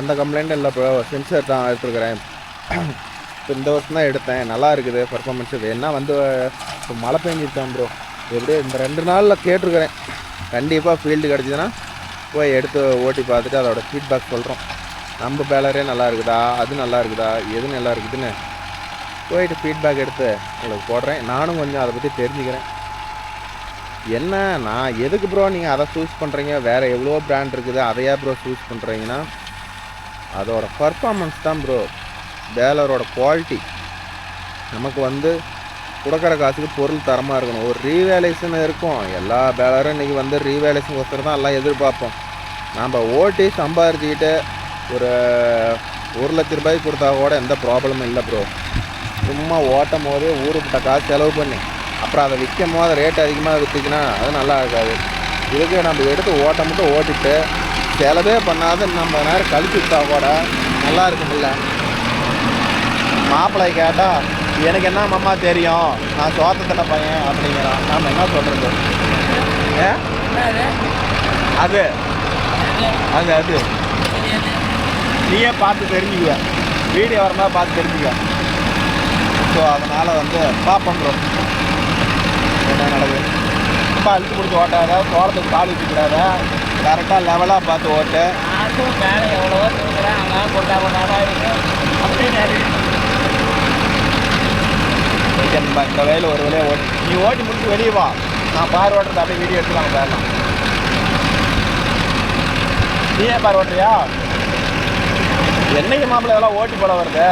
எந்த கம்ப்ளைண்ட்டும் இல்லை ப்ரோ, சென்சர் தான் எடுத்துருக்கிறேன், இப்போ இந்த வருஷம் தான் எடுத்தேன், நல்லா இருக்குது பர்ஃபார்மன்ஸு. வேணா வந்து இப்போ மழை பெஞ்சிருக்கேன் ப்ரோ, எப்படியே இந்த 2 நாளில் கேட்டிருக்கிறேன், கண்டிப்பாக ஃபீல்டு கிடச்சிதுன்னா போய் எடுத்து ஓட்டி பார்த்துட்டு அதோட ஃபீட்பேக் சொல்கிறோம். நம்ம பேலரே நல்லா இருக்குதா, அது நல்லா இருக்குதா, எது நல்லா இருக்குதுன்னு போயிட்டு ஃபீட்பேக் எடுத்து உங்களுக்கு போடுறேன். நானும் கொஞ்சம் அதை பற்றி தெரிஞ்சுக்கிறேன். என்ன நான் எதுக்கு ப்ரோ நீங்கள் அதை சூஸ் பண்ணுறீங்க, வேறு எவ்வளோ பிராண்ட் இருக்குது, அதையா ப்ரோ சூஸ் பண்ணுறீங்கன்னா அதோட பர்ஃபார்மன்ஸ் தான் ப்ரோ, பேலரோட குவாலிட்டி. நமக்கு வந்து கொடுக்குற காசுக்கு பொருள் தரமாக இருக்கணும், ஒரு ரீவேலேஷன் இருக்கும். எல்லா பேலரும் இன்றைக்கி வந்து ரீவேலேஷன் ஒருத்தர் தான் எல்லாம் எதிர்பார்ப்போம். நாம் ஓட்டி சம்பாதிச்சுக்கிட்டு ஒரு 1 லட்ச ரூபாய்க்கு கொடுத்தா கூட எந்த ப்ராப்ளமும் இல்லை ப்ரோ. சும்மா ஓட்டும் போதே ஊருக்கிட்ட காசு செலவு பண்ணி அப்புறம் அதை விற்கும் போது ரேட் அதிகமாக விற்றுக்கினா அது நல்லா இருக்காது. இதுக்கு நம்ம எடுத்து ஓட்ட மட்டும் ஓட்டிட்டு செலவே பண்ணாத நம்ம நேரம் கழிச்சு விட்டா கூட நல்லா இருக்குமில்ல. மாப்பிள்ளை கேட்டால் எனக்கு என்ன மாமா தெரியும், நான் சோத்தத்தின பையன் அப்படிங்கிறான். நாம் என்ன சொல்கிறது? அது அது அது நீயே பார்த்து தெரிஞ்சுக்குவ, வீடியோ வரமா பார்த்து தெரிஞ்சுக்குவ. ஸோ அதனால் வந்து பார்ப்போம் ப்ரோ என்ன நடக்குது. ரொம்ப அழுத்து பிடிச்சி ஓட்டாத, தோட்டத்துக்கு கால் வச்சுக்கூடாத, கரெக்டாக லெவலாக பார்த்து ஓட்டு. வேலை எவ்வளவோ தூங்குறேன், அங்கே கொண்டாட இருக்கு அப்படின்னு இந்த வேலை ஒரு வேலையை ஓட்டி நீ ஓட்டி முடிச்சு வெளியே வா, நான் பார் ஓட்டுறது அப்படியே வீடியோ எடுத்துக்கலாம் போயிடலாம். நீயே பார் ஓட்டுறியா? என்னைக்கு மாப்பிள்ள இதெல்லாம் ஓட்டி போல வருது?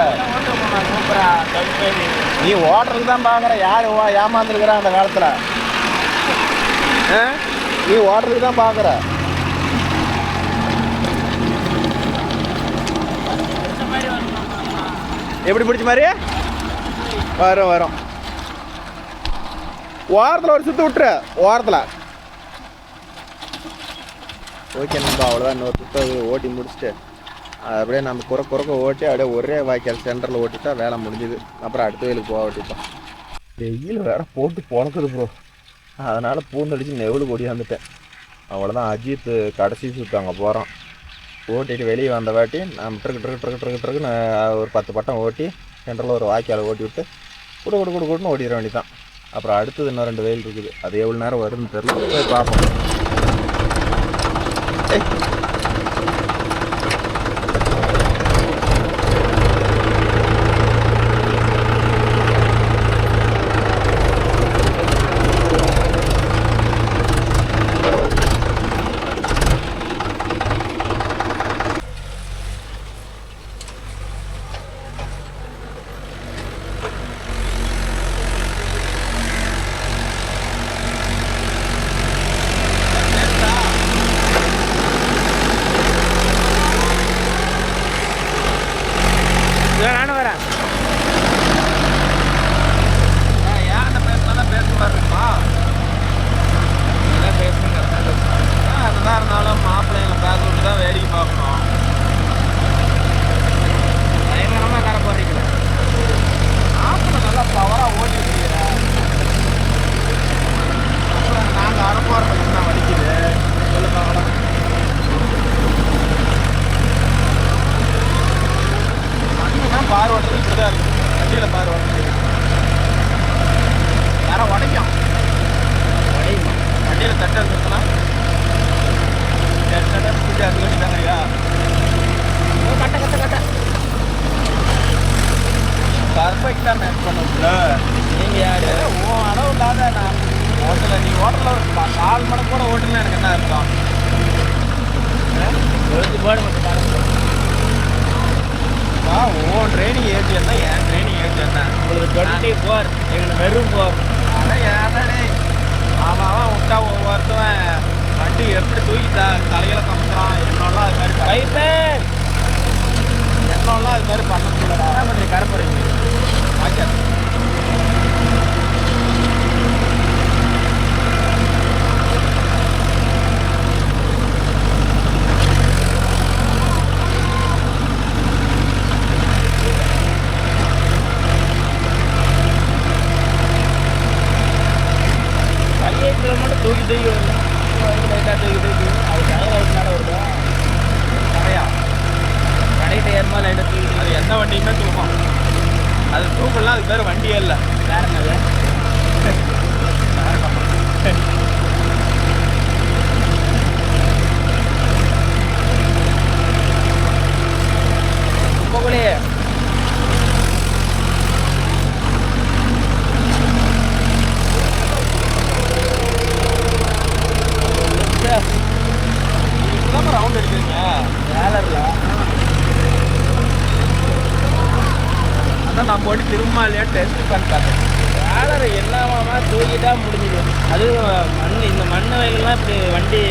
நீ ஓட்டுறதுக்கு தான் பார்க்குற, யார் ஏமாந்துருக்குறா அந்த காலத்தில்? நீ ஓட்டுறதுக்கு தான் பார்க்குற. எப்படி பிடிச்ச மாதிரி வரும் வரும். ஓரத்தில் ஒரு சுற்று விட்டுரு, ஓரத்தில். ஓகே நம்ப அவ்வளோதான். இன்னொரு சுற்று ஓட்டி முடிச்சுட்டு அப்படியே நம்ம குறுக்க ஓட்டி அப்படியே ஒரே வாய்க்கால் சென்டரில் ஓட்டிட்டா வேலை முடிஞ்சுது. அப்புறம் அடுத்த வேலுக்கு போக ஓட்டிட்டோம். வெயில் வேறு போட்டு பொழக்குது ப்ரோ, அதனால் பூந்தடிச்சு நெவுளு கொடியாந்துட்டேன். அவ்வளோதான். அஜித் கடைசி சுற்று அங்கே போகிறோம். ஓட்டிட்டு வெளியே வந்த வாட்டி நம்ம ட்ருக்குன்னு ஒரு 10 பட்டம் ஓட்டி சென்டரில் ஒரு வாய்க்கால் ஓட்டி விட்டு குடுன்னு ஓட்டிட வேண்டியதான். அப்புறம் அடுத்தது இன்னும் 2 வெயில் இருக்குது, அது எவ்வளோ நேரம் வருதுன்னு தெரியல, போய் பார்ப்போம். நானும் வரேன். அதுதான் இருந்தாலும் மாப்பிள்ளைங்களை பேச விட்டு தான் வேடிக்கை பார்க்கணும். பயங்கரமாக கரை போடுறீங்களா? மாப்பிள்ளை நல்லா பவராக ஓட்டி வச்சுக்கிறேன். நாங்கள் அரை போகிறதுக்கு தான் வலிக்குது. சொல்லு பார்க்கலாம். வண்டினா பார் ஓட்டுறது இப்படி தான் இருக்குது. வண்டியில் பார் ஓட்டுறது யாரும் உடைக்கும். வண்டியில் தட்டை இருக்குன்னா பூஜை அது வேண்டிதாங்க ஐயா. கட்ட பர்ஃபெக்டாக மேட்ச் பண்ணல. நீங்கள் யார்? உன் அளவு இல்லாத நான் ஓட்டலை. நீ ஓட்டல ஒரு 4 மணி கூட ஓட்டுனா எனக்கு என்ன இருக்கும்? போடு மட்டும் பாருங்க. உன் ட்ரைனிங் ஏஜ் என்ன, என் ட்ரைனிங் ஏஜ் என்ன? உங்களுக்கு 24, எங்களுக்கு வெறும் 4. ஆனால் ஏதாடே அவன் விட்டா ஒவ்வொருத்தவன் வண்டி எப்படி தூக்கிட்டா தலையில கமுத்துறான். என்னெல்லாம் அது மாதிரி பைப்பேன் என்னெல்லாம் அது மாதிரி பண்ண முடியலடா. என்ன பண்ணுறீங்க? கரை போடுறீங்க. ஆச்சா கையேற்றில் மட்டும் தூக்கி வருது. லைட்டாக தூக்கி அது டயர் ஆகிட்டனால வருது. நிறையா கடைகிட்ட ஏறுமா லைட்டாக தூக்கி அது எந்த வண்டியுமே தூக்கும். அது தூக்கலாம், அது பேர் வண்டியே இல்லை. வேற என்னது? போகலே இப்போதான் ரவுண்ட் அடிக்கிறீங்க வேலரில். அதான் நான் போட்டு திரும்ப இல்லையா டெஸ்ட் பண்ணி பார்த்தேன். வேலரை எல்லாமா தூக்கிட்டா முடிஞ்சிடும். அதுவும் மண், இந்த மண் வயல்லாம் இப்படி வண்டி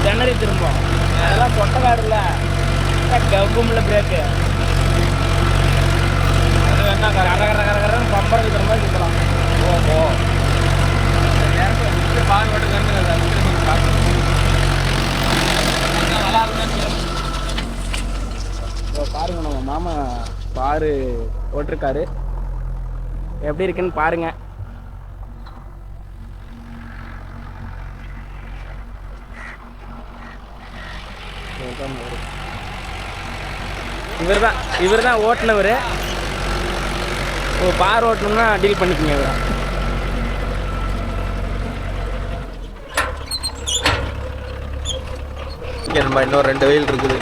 திணறி திரும்பும். அதெல்லாம் பொட்டக்காடுல கவுக்கும்ல பிரேக்கு. அது வேணா கரகரன்னு பம்பரம் இருக்கிற மாதிரி சுற்றலாம். ஓஹோ நேரத்தில் பால் ஓட்டுக்கான்னு நீங்கள் பார்க்கணும். நல்லா இருந்தாலும் பாருங்க, நம்ம மாமா பாரு ஓட்டிருக்காரு. எப்படி இருக்குன்னு பாருங்க. இவர் தான் ஓட்டுனவர். பார் ஓட்டணும்னா டீல் பண்ணிக்கோங்க. இவர் நம்ம இன்னொரு 2 வயல் இருக்குது.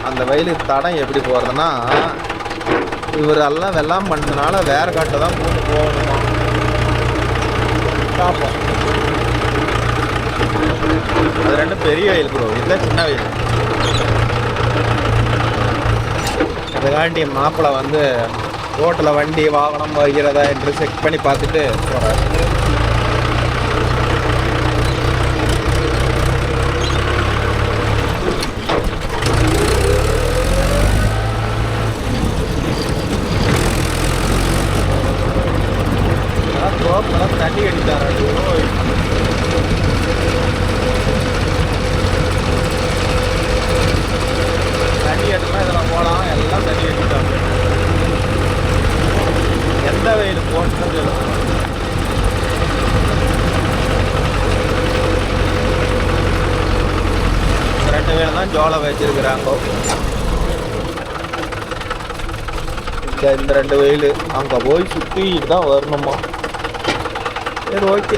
அந்த வயலுக்கு தடம் எப்படி போகிறதுனா, இவர் எல்லாம் வெள்ளாம் பண்ணதுனால வேறு காட்டை தான் போட்டு போகணுமா. பார்ப்போம். அது 2 பெரிய வயல் ப்ரோ, இதுதான் சின்ன வயல். அதுக்காண்டி மாப்பிள்ளை வந்து ரோட்டில் வண்டி வாகனம் வைக்கிறதா என்று செக் பண்ணி பார்த்துட்டு போகிறார். தண்ணி அடித்தார். தண்ணி அடித்தா இதில் போகலாம். எல்லாம் தண்ணி அடித்தாங்க. எந்த வயல் போட்டு 2 வயல் தான் ஜோளம் வச்சிருக்கிறாங்க. இந்த 2 வயல் அங்கே போய் சுற்றிட்டு தான் வரணுமா. சரி, ஓகே,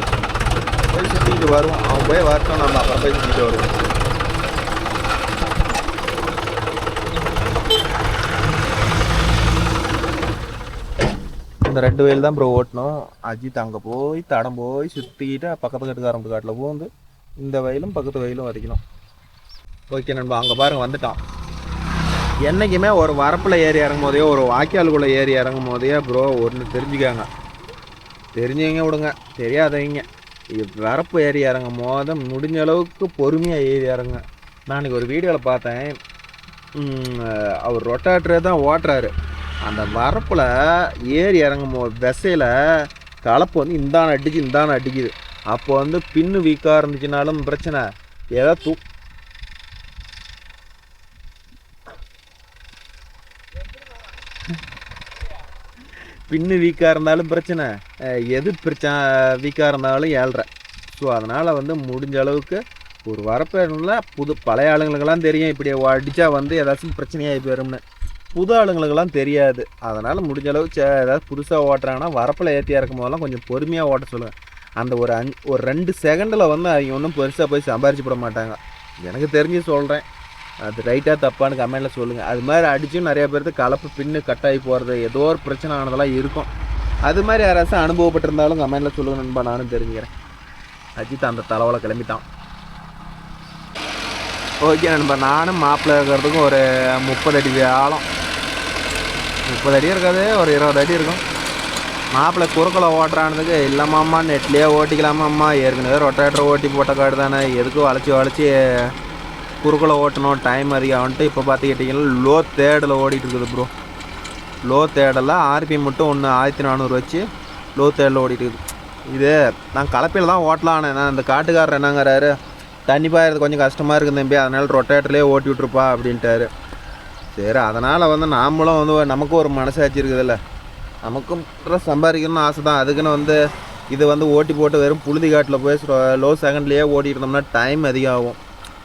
போய் சுற்றிட்டு வருவோம். அவன் போய் வரட்டும், நம்ம அப்புறம் போய் சுற்றிட்டு வருவோம். இந்த 2 வயல் தான் ப்ரோ ஓட்டணும். அஜித் அங்கே போய் தடம் போய் சுற்றிக்கிட்டு பக்கத்து கட்டுக்காரம்பு காட்டில் போந்து இந்த வயலும் பக்கத்து வயலும் வரைக்கணும். ஓகே நண்பா, அங்கே பாருங்கள் வந்துட்டான். என்றைக்குமே ஒரு வரப்பில் ஏறி இறங்கும் போதே, ஒரு வாய்க்காலுக்குள்ளே ஏறி இறங்கும் போதே ப்ரோ ஒன்று தெரிஞ்சுக்காங்க. தெரிஞ்சவங்க விடுங்க, தெரியாதவங்க வரப்பு ஏறி இறங்கும் போது முடிஞ்ச அளவுக்கு பொறுமையாக ஏறி இறங்க. நான் இன்றைக்கி ஒரு வீடியோவில் பார்த்தேன், அவர் ரொட்டாட்டரே தான் ஓட்டுறாரு. அந்த வரப்பில் ஏறி இறங்கும் போது விசையில் கலப்பு வந்து இந்தான அடிக்குது. அப்போ வந்து பின்னு வீக்காக இருந்துச்சுனாலும் பிரச்சனை, ஏதோ பின்னு வீக்காக இருந்தாலும் பிரச்சனை, எது வீக்காக இருந்தாலும் ஏழ்ற. ஸோ அதனால் வந்து முடிஞ்ச அளவுக்கு ஒரு வரப்பில் பழைய ஆளுங்களுக்கெல்லாம் தெரியும் இப்படி அடித்தா வந்து ஏதாச்சும் பிரச்சனையாகி போயிரும்னு. புது ஆளுங்களுக்கெல்லாம் தெரியாது. அதனால் முடிஞ்ச அளவுக்கு ஏதாவது புதுசாக ஓட்டுறாங்கன்னா வரப்பில் ஏற்றி இறக்கும் போதெல்லாம் கொஞ்சம் பொறுமையாக ஓட்ட சொல்லுவேன். அந்த ஒரு 2 செகண்டில் வந்து அவங்க ஒன்றும் பெருசாக போய் சம்பாரிச்சு போட மாட்டாங்க. எனக்கு தெரிஞ்சு சொல்கிறேன். அது ரைட்டாக தப்பான்னு கமெண்டில் சொல்லுங்கள். அது மாதிரி அடித்தும் நிறையா பேருக்கு கலப்பு பின்னு கட்டாகி போகிறது ஏதோ ஒரு பிரச்சனை ஆனதெல்லாம் இருக்கும். அது மாதிரி யாராச்சும் அனுபவப்பட்டிருந்தாலும் கமெண்டில் சொல்லுங்கள் நண்பா, நானும் தெரிஞ்சுக்கிறேன். அஜித் அந்த தலைவலை கிளம்பிட்டான். ஓகே நண்பா, நானும் மாப்பிள்ளை இருக்கிறதுக்கும் ஒரு 30 அடி ஆழம், 30 அடி இருக்காது, ஒரு 20 அடி இருக்கும். மாப்பிள்ளை குறுக்களை ஓட்டுறானதுக்கு இல்லைம்மா நெட்லேயே ஓட்டிக்கலாமாம்மா, ஏற்கனவே ரொட்டேட்டர் ஓட்டி போட்ட காடு தானே, எதுக்கும் வளைச்சி குறுக்களை ஓட்டணும், டைம் அதிகம் வந்துட்டு. இப்போ பார்த்துக்கிட்டிங்கன்னா லோ தேர்டில் ஓடிட்டு இருக்குது ப்ரோ. லோ தேர்டில் ஆர்பிஎம் மட்டும் ஒன்று 1400 வச்சு லோ தேர்டில் ஓடிட்டு இருக்குது. இது நான் கலப்பையில் தான் ஓட்டலான்னு. நான் இந்த காட்டுக்காரர் என்னங்கிறாரு, தண்ணி பாயிறது கொஞ்சம் கஷ்டமாக இருக்குது தம்பி, அதனால் ரொட்டேட்டர்லேயே ஓட்டி விட்ருப்பா அப்படின்ட்டாரு. சரி, அதனால் வந்து நாமளும் வந்து நமக்கும் ஒரு மனசாட்சி இருக்குதுல்ல, நமக்கும் சம்பாதிக்கணும்னு ஆசை தான். அதுக்குன்னு வந்து இது வந்து ஓட்டி போட்டு வெறும் புழுதி காட்டில் போய் லோ செகண்ட்லேயே ஓட்டிட்டு இருந்தோம்னா டைம் அதிகம் ஆகும்.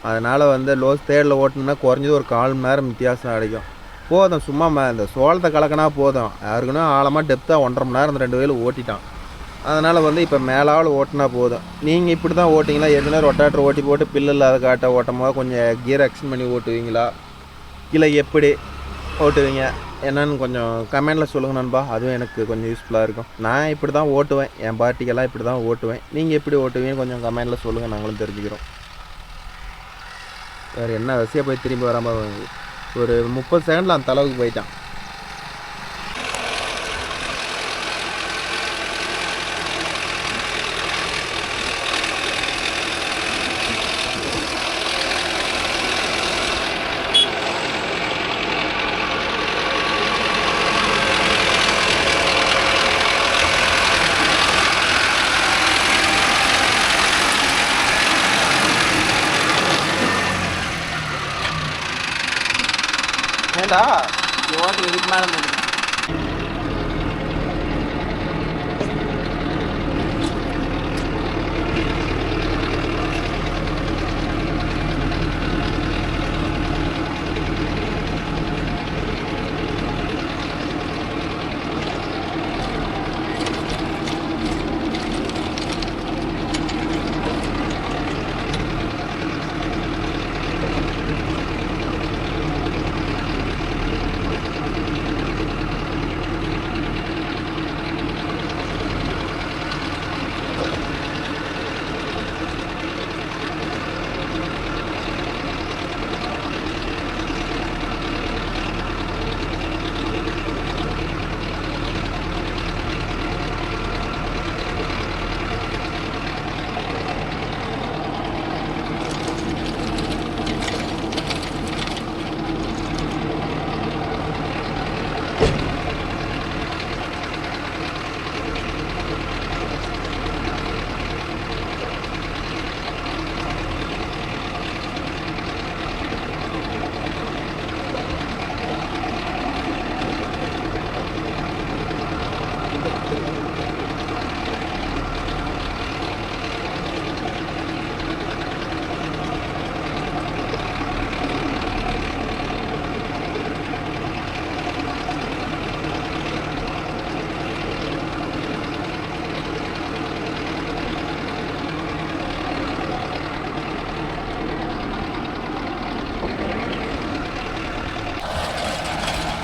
அதனால் வந்து லோ தேர்டில் ஓட்டணும்னா குறைஞ்சது ஒரு 1/4 மணி நேரம் வித்தியாசம் கிடைக்கும். போதும், சும்மா இந்த சோளத்தை கலக்கினா போதும். யாருக்குன்னா ஆழமாக டெப்த்தாக 1.5 மணி நேரம் இந்த 2 வயலும் ஓட்டிட்டான். அதனால் வந்து இப்போ மேலாவில் ஓட்டினா போதும். நீங்கள் இப்படி தான் ஓட்டிங்களா, ஏற்கனவே ரொட்டாட்டர் ஓட்டி போட்டு பில்லு இல்லாத காட்டை ஓட்டும் போது கொஞ்சம் கியர் எக்ஸ்டெண்ட் பண்ணி ஓட்டுவீங்களா, இல்லை எப்படி ஓட்டுவீங்க என்னன்னு கொஞ்சம் கமெண்டில் சொல்லுங்கள் நண்பா. அதுவும் எனக்கு கொஞ்சம் யூஸ்ஃபுல்லாக இருக்கும். நான் இப்படி தான் ஓட்டுவேன், என் பார்ட்டிக்கெல்லாம் இப்படி தான் ஓட்டுவேன். நீங்கள் எப்படி ஓட்டுவீங்கன்னு கொஞ்சம் கமெண்டில் சொல்லுங்கள், நாங்களும் தெரிஞ்சுக்கிறோம். வேறு என்ன வசதியாக போய் திரும்பி வராமல் ஒரு 30 செகண்டில் அந்த அளவுக்கு போயிட்டான். ஏண்டா ஓட்டு இதுக்கு மேலே முடியும்.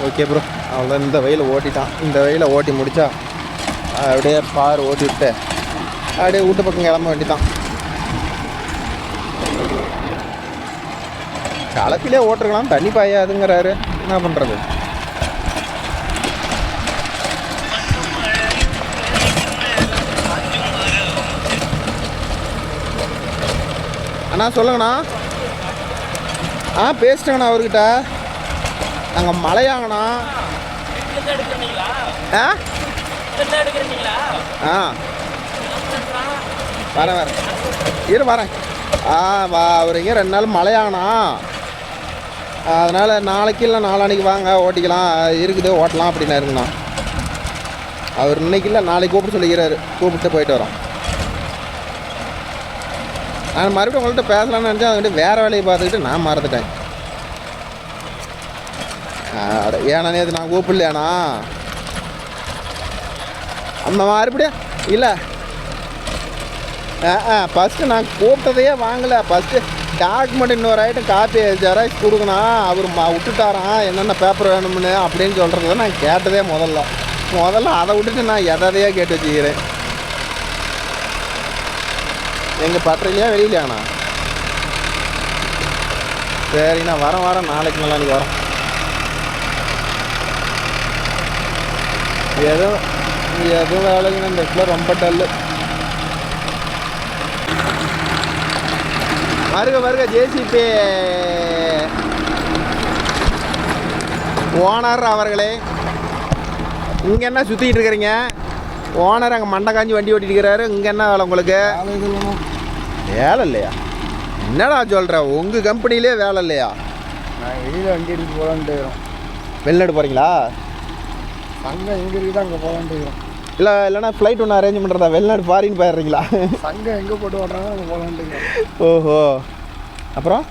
ஓகே ப்ரோ, அவ்வளோ இந்த வெயில் ஓட்டிட்டான். இந்த வெயிலை ஓட்டி முடித்தா அப்படியே பார் ஓட்டி விட்டு அப்படியே வீட்டு பக்கம் கிளம்ப வேண்டிதான். கலப்பிலே ஓட்டுருக்கலாம், தண்ணி பாயாதுங்கிறாரு, என்ன பண்ணுறது? அண்ணா சொல்லுங்கண்ணா. பேசிட்டேங்கண்ணா அவர்கிட்ட. நாங்கள் மழையாங்கண்ணா. வரேன் இரு வரேன். அவர் இங்கே 2 நாள் மழையாங்கண்ணா. அதனால் நாளைக்கு இல்லை நாளான்னைக்கு வாங்க ஓட்டிக்கலாம், இருக்குது ஓட்டலாம் அப்படின்னாருங்கண்ணா. அவர் இன்னைக்கு இல்லை நாளைக்கு கூப்பிட்டு சொல்லிக்கிறாரு. கூப்பிட்டு போயிட்டு வரோம். நான் மறுபடியும் உங்கள்கிட்ட பேசலான்னு நினச்சேன், அதுக்கிட்ட வேறு வேலையை பார்த்துக்கிட்டு நான் மறந்துட்டேன். ஏன்னா நேற்று நான் கூப்பிடலையாண்ணா. அந்த மறுபடியும் இல்லை. ஃபஸ்ட்டு நான் கூப்பிட்டதையே வாங்கலை. ஃபஸ்ட்டு டாக்குமெண்ட் இன்னொரு ஐட்டம் காப்பி ஜெராக்ஸ் கொடுக்கணும், அவர் விட்டுட்டாரான் என்னென்ன பேப்பர் வேணும்னு அப்படின்னு சொல்கிறத நான் கேட்டதே முதல்ல அதை விட்டுட்டு நான் எதையே கேட்டு வச்சுக்கிறேன். எங்கள் பட்டறையிலையா வெளியிலையாண்ணா? சரிண்ணா, வரேன் நாளைக்கு நாளைக்கு வரோம். எதுவும் வேலைங்கண்ணா, இந்த இடத்துல ரொம்ப டல்லு. வருக ஜேசிபி ஓனர் அவர்களே, இங்கே என்ன சுற்றிக்கிட்டு இருக்கிறீங்க? ஓனர் அங்கே மண்டை காஞ்சி வண்டி ஓட்டிட்டு இருக்கிறாரு. இங்கே என்ன வேலை உங்களுக்கு? வேலை இல்லையா? என்னடா சொல்கிற, உங்கள் கம்பெனிலே வேலை இல்லையா? நான் வெளியில் வண்டி எடுத்து போகலான்ட்டு. வெளிநாடு போகிறீங்களா? சங்கம் எங்கே இருக்குது அங்கே போகலான்ட்டு. இல்லைன்னா ஃப்ளைட் ஒன்று அரேஞ்ச் பண்ணுறதா? வெளிநாடு ஃபாரின் போயிடுறீங்களா? சங்கம் எங்கே போட்டு ஓட்டுறாங்க அங்கே போகலான்ட்டு. ஓஹோ, அப்புறம்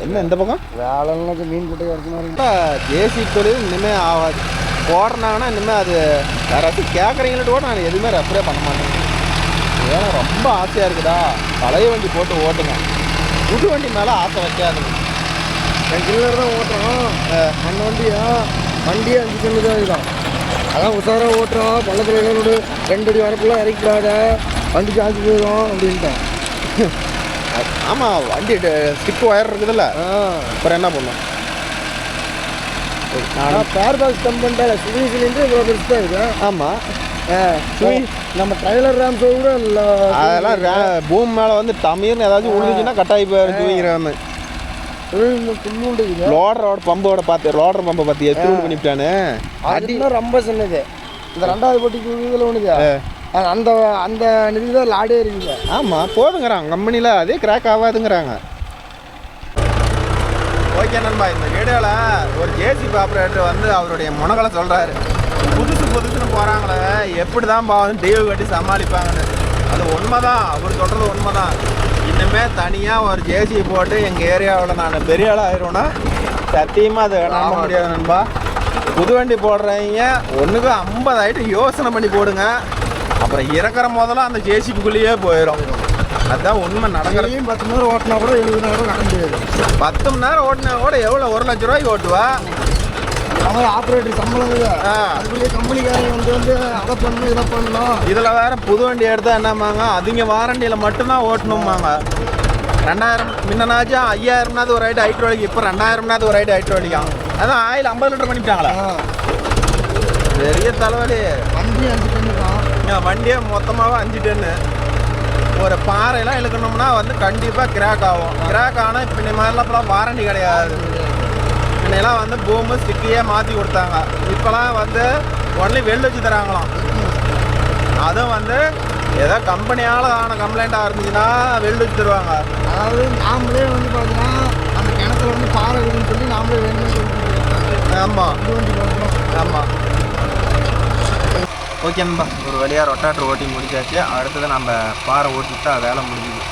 என்ன இந்த பக்கம் வேலைன்னா மீன் குட்டையை வரணும். ஜேசி தொழில் இனிமேல் ஆகாது. போடுறாங்கன்னா இனிமேல் அது யாராச்சும் கேட்குறீங்கள்ட்டு கூட நான் எதுவுமே ரெஃபரே பண்ண மாட்டேன். ஏன்னா ரொம்ப ஆசையாக இருக்குதா, பழைய வண்டி போட்டு ஓட்டுங்க, புது வண்டி மேலே ஆசை வைக்காதுங்க. என் கில்லர் தான் ஓட்டுறோம். அந்த வண்டியே 5 செல்லு தான் இதுதான். அதான் உஷாராக ஓட்டுறோம். பள்ளத்தில் 2 அடி வரப்புலாம் இறக்கிடாத, வண்டி சார்ஜ் போயிடும் அப்படின்ட்டேன். ஆமாம், வண்டி ஸ்டிக் ஒயர் இருக்குதுல்ல, அப்புறம் என்ன பண்ணும்? நான் பேர் பாக்ஸ் கம்பெனிட்டால சுவிசிலேருந்து இவ்வளோ பெருசு தான் இருக்குது. ஆமாம், நம்ம ட்ரைலர் ரேம் கூட இல்லை. அதெல்லாம் பூமி மேலே வந்து டமீர்னு ஏதாச்சும் விழுந்துச்சுன்னா கட்டாயி போயிடும். தூங்கிறாம லோடரோட பம்போட பார்த்து, லோடர் பம்பை பார்த்து எத்தனை பண்ணிவிட்டானு. அதுன்னா ரொம்ப சின்னது. இந்த 2வது போட்டிக்கு இதில் ஒன்றுது, அந்த அந்த நிதி தான் லாடே இருக்குங்க. ஆமாம், போதுங்கிறாங்க கம்பெனியில், அதே கிராக் ஆகாதுங்கிறாங்க. ஓகே நண்பா, இந்த வீடியோவில் ஒரு ஜேசிபி ஆப்ரேட்டர் வந்து அவருடைய முனகளை சொல்கிறாரு. புதுசுன்னு போகிறாங்களே, எப்படி தான் பாவம் டீவு கட்டி சமாளிப்பாங்கன்னு. அது உண்மைதான், அவர் சொல்கிறது உண்மைதான். இன்னுமே தனியாக ஒரு ஜேசிபி போட்டு எங்கள் ஏரியாவில் நான் பெரிய ஆள் ஆயிடுவேன்னா சத்தியமாக அதை நம்ப முடியாது நண்பா. புது வண்டி போடுறவங்க ஒன்றுக்கு 50 ஐட்டம் யோசனை பண்ணி போடுங்க. அப்புறம் இறக்குற முதல்ல அந்த ஜேசிபிக்குள்ளேயே போயிடும். அதுதான் உண்மை நடக்கிறது. 10 மணி நேரம் ஓட்டினா கூட 70 நேரம் நடக்க முடியாது. 10 மணி நேரம் ஓட்டினா கூட எவ்வளோ, 1 லட்ச ரூபாய்க்கு ஓட்டுவா. அவங்க ஆப்ரேட்டர் சம்பளம் அதுக்குள்ளேயே கம்பெனிக்காரங்க வந்து அதை பண்ணணும் இதை பண்ணணும். இதில் வேறு புது வண்டி எடுத்தால் என்னம்மாங்க, அதுங்க வாரண்டியில் மட்டும்தான் ஓட்டணும்பாங்க. 2000 முன்னனாச்சும் 5000னாவது ஒரு ஐட்டு ஹைட்ரோலிக், இப்போ 2000னாவது ஒரு ஐட்டு ஹைட்ரோலிக்காங்க. அதான் ஆயில் 50 லிட்டர் பண்ணிவிட்டாங்களா? பெரிய தலைவலி. வண்டி 5 டன்னு தான். வண்டியே மொத்தமாகவே 5 டன்னு. ஒரு பாறையெல்லாம் இழுக்கணும்னா வந்து கண்டிப்பாக கிராக் ஆகும். கிராக் ஆனால் இப்போ இந்த மாதிரிலாம் இப்போலாம் வாரண்டி கிடையாது. முன்னெல்லாம் வந்து பூமு ஸ்டிக்கையே மாற்றி கொடுத்தாங்க. இப்போலாம் வந்து ஒன்லி வெல் வச்சு தராங்களாம். அதுவும் வந்து ஏதோ கம்பெனியால் ஆன கம்ப்ளைண்ட்டாக இருந்துச்சுன்னா வெல் வச்சு தருவாங்க. அதாவது நாமளே வந்து பார்த்தீங்கன்னா அந்த கிணத்துல வந்து பாறை இருக்குன்னு சொல்லி நாமளே வேணும்னு சொல்லி. ஆமாம் ஆமாம். ஓகே நண்பா, ஒரு வழியாக ரொட்டாட்டர் ஓட்டி முடிச்சாச்சு. அடுத்தது நம்ம பாறை ஓட்டிவிட்டா வேலை முடிஞ்சுது.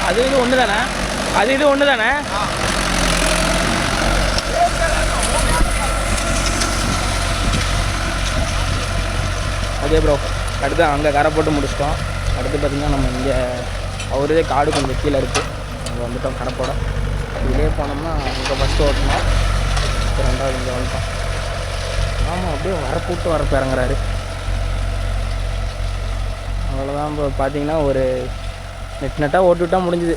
அது இது ஒன்று தானே? அது இது ஒன்று தானே? ஓகே ப்ரோ, அடுத்து அங்கே கரை போட்டு முடிச்சிட்டோம். அடுத்து பார்த்திங்கன்னா நம்ம இங்கே அவரே காடு கொஞ்சம் கீழே இருக்குது, அங்கே வந்துட்டோம் கரை போட. இதிலே போனோம்னா இங்கே ஃபஸ்ட்டு ஓட்டணும், ரெண்டாவது இங்கே வந்துட்டோம். ஆமாம், அப்படியே வரக்கூட்டு வரப்பு இறங்குறாரு. அவ்வளோதான் இப்போ பார்த்தீங்கன்னா ஒரு நெட்டாக ஓட்டி விட்டால் முடிஞ்சுது.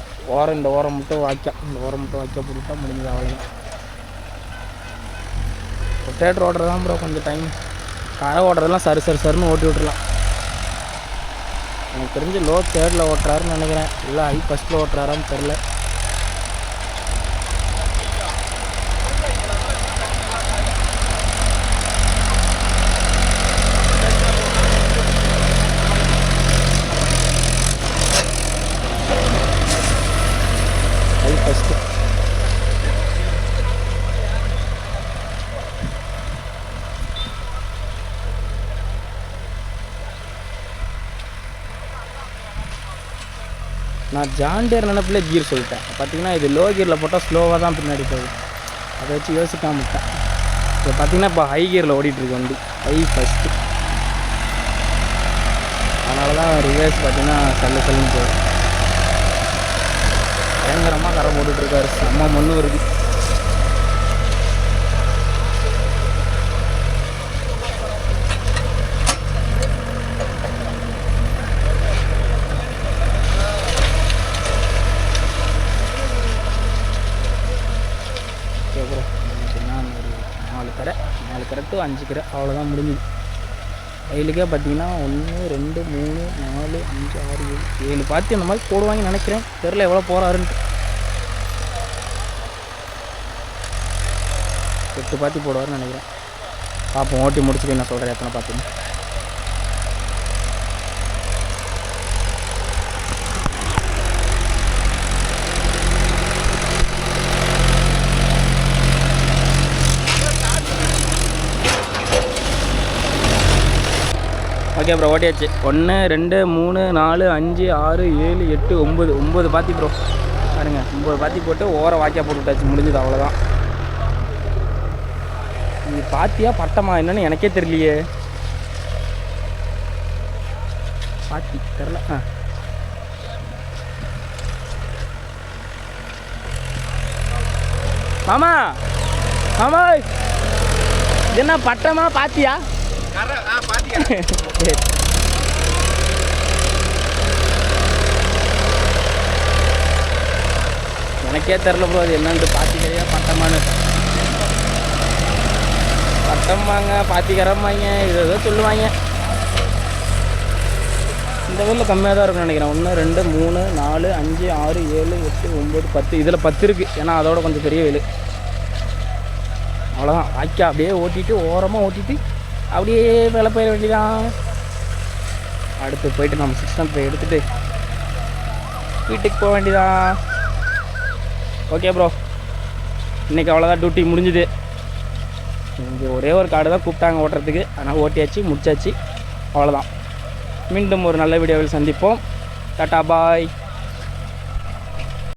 இந்த ஓரம் மட்டும் வாய்க்கா போட்டுவிட்டால் முடிஞ்சுது. அவ்வளோதான். ரொட்டேட்டர் ஓட்டுறது தான் ப்ரோ கொஞ்சம் டைம். கரை ஓட்டுறதெல்லாம் சருன்னு ஓட்டி விட்டுலாம். எனக்கு தெரிஞ்சு லோ தேர்டில் ஓட்டுறாருன்னு நினைக்கிறேன், இல்லை ஹை ஃபஸ்ட்டில் ஓட்டுறாரான்னு தெரில. High first. நான் ஜாண்டியர் நினைப்பில் கீர் சொல்லிட்டேன். பார்த்தீங்கன்னா இது லோ கியரில் போட்டால் ஸ்லோவாக தான் பின்னாடி போகுது. அதை வச்சு யோசிக்காம விட்டேன். இப்போ பார்த்தீங்கன்னா இப்போ ஹை கியரில் ஓடிட்டுருக்கு வண்டி, ஹை ஃபஸ்ட்டு. அதனால தான் ரிவர்ஸ் பார்த்தீங்கன்னா சல்லுன்னு போகுது. பயங்கரமாக கரை போட்டுட்ருக்காரு, செம்ம மண்ணு வருது. நாலு கரை டு 5 கரை அவ்வளோதான் முடிஞ்சுது. வயலுக்கே பார்த்தீங்கன்னா 1 2 3 4 5 6 7 பாத்தி அந்த மாதிரி போடுவாங்கன்னு நினைக்கிறேன். தெரில எவ்வளோ போகிறாருன்ட்டு. 8 பாத்தி போடுவாருன்னு நினைக்கிறேன். பார்ப்போம், ஓட்டி முடிச்சுட்டு நான் சொல்கிறேன் எத்தனை பார்த்தீங்கன்னா. Okay bro, ஓட்டியாச்சு. 1 2 3 4 5 6 7 8 9 பாத்தி ப்ரோ. பாருங்க, 9 பாத்தி போட்டு ஓரம் வாக்கியா போட்டு விட்டாச்சு, முடிஞ்சது. அவ்வளோதான். இது பாத்தியா பட்டமா என்னன்னு எனக்கே தெரியலையே. பாத்தி தெரில. மாமா மாமா, இது என்ன பட்டமா பாத்தியா? எனக்கே தெரில ப்ரோ அது என்னன்ட்டு. பாத்திக்கரையா பட்டமானு பட்டம்பாங்க, பாத்திக்கரம்பாங்க, இது ஏதோ சொல்லுவாங்க. இந்த வேலையில் கம்மியாக தான் இருக்கும்னு நினைக்கிறேன். 1 2 3 4 5 6 7 8 9 10. இதில் 10 இருக்குது, ஏன்னா அதோட கொஞ்சம் பெரிய வேலு. அவ்வளோதான். வாய்க்கா அப்படியே ஓட்டிட்டு ஓரமாக ஓட்டிட்டு அப்படியே மேலே போயிட வேண்டியதான். அடுத்து போயிட்டு நம்ம 600 எடுத்துகிட்டு வீட்டுக்கு போக வேண்டியதான். ஓகே ப்ரோ, இன்றைக்கி அவ்வளோதான், டியூட்டி முடிஞ்சுது. இங்கே ஒரே ஒரு கார்டு தான் கூப்பிட்டாங்க ஓட்டுறதுக்கு, அதனால் ஓட்டியாச்சு, முடிச்சாச்சு. அவ்வளோதான். மீண்டும் ஒரு நல்ல வீடியோவில் சந்திப்போம். டாட்டா பாய்.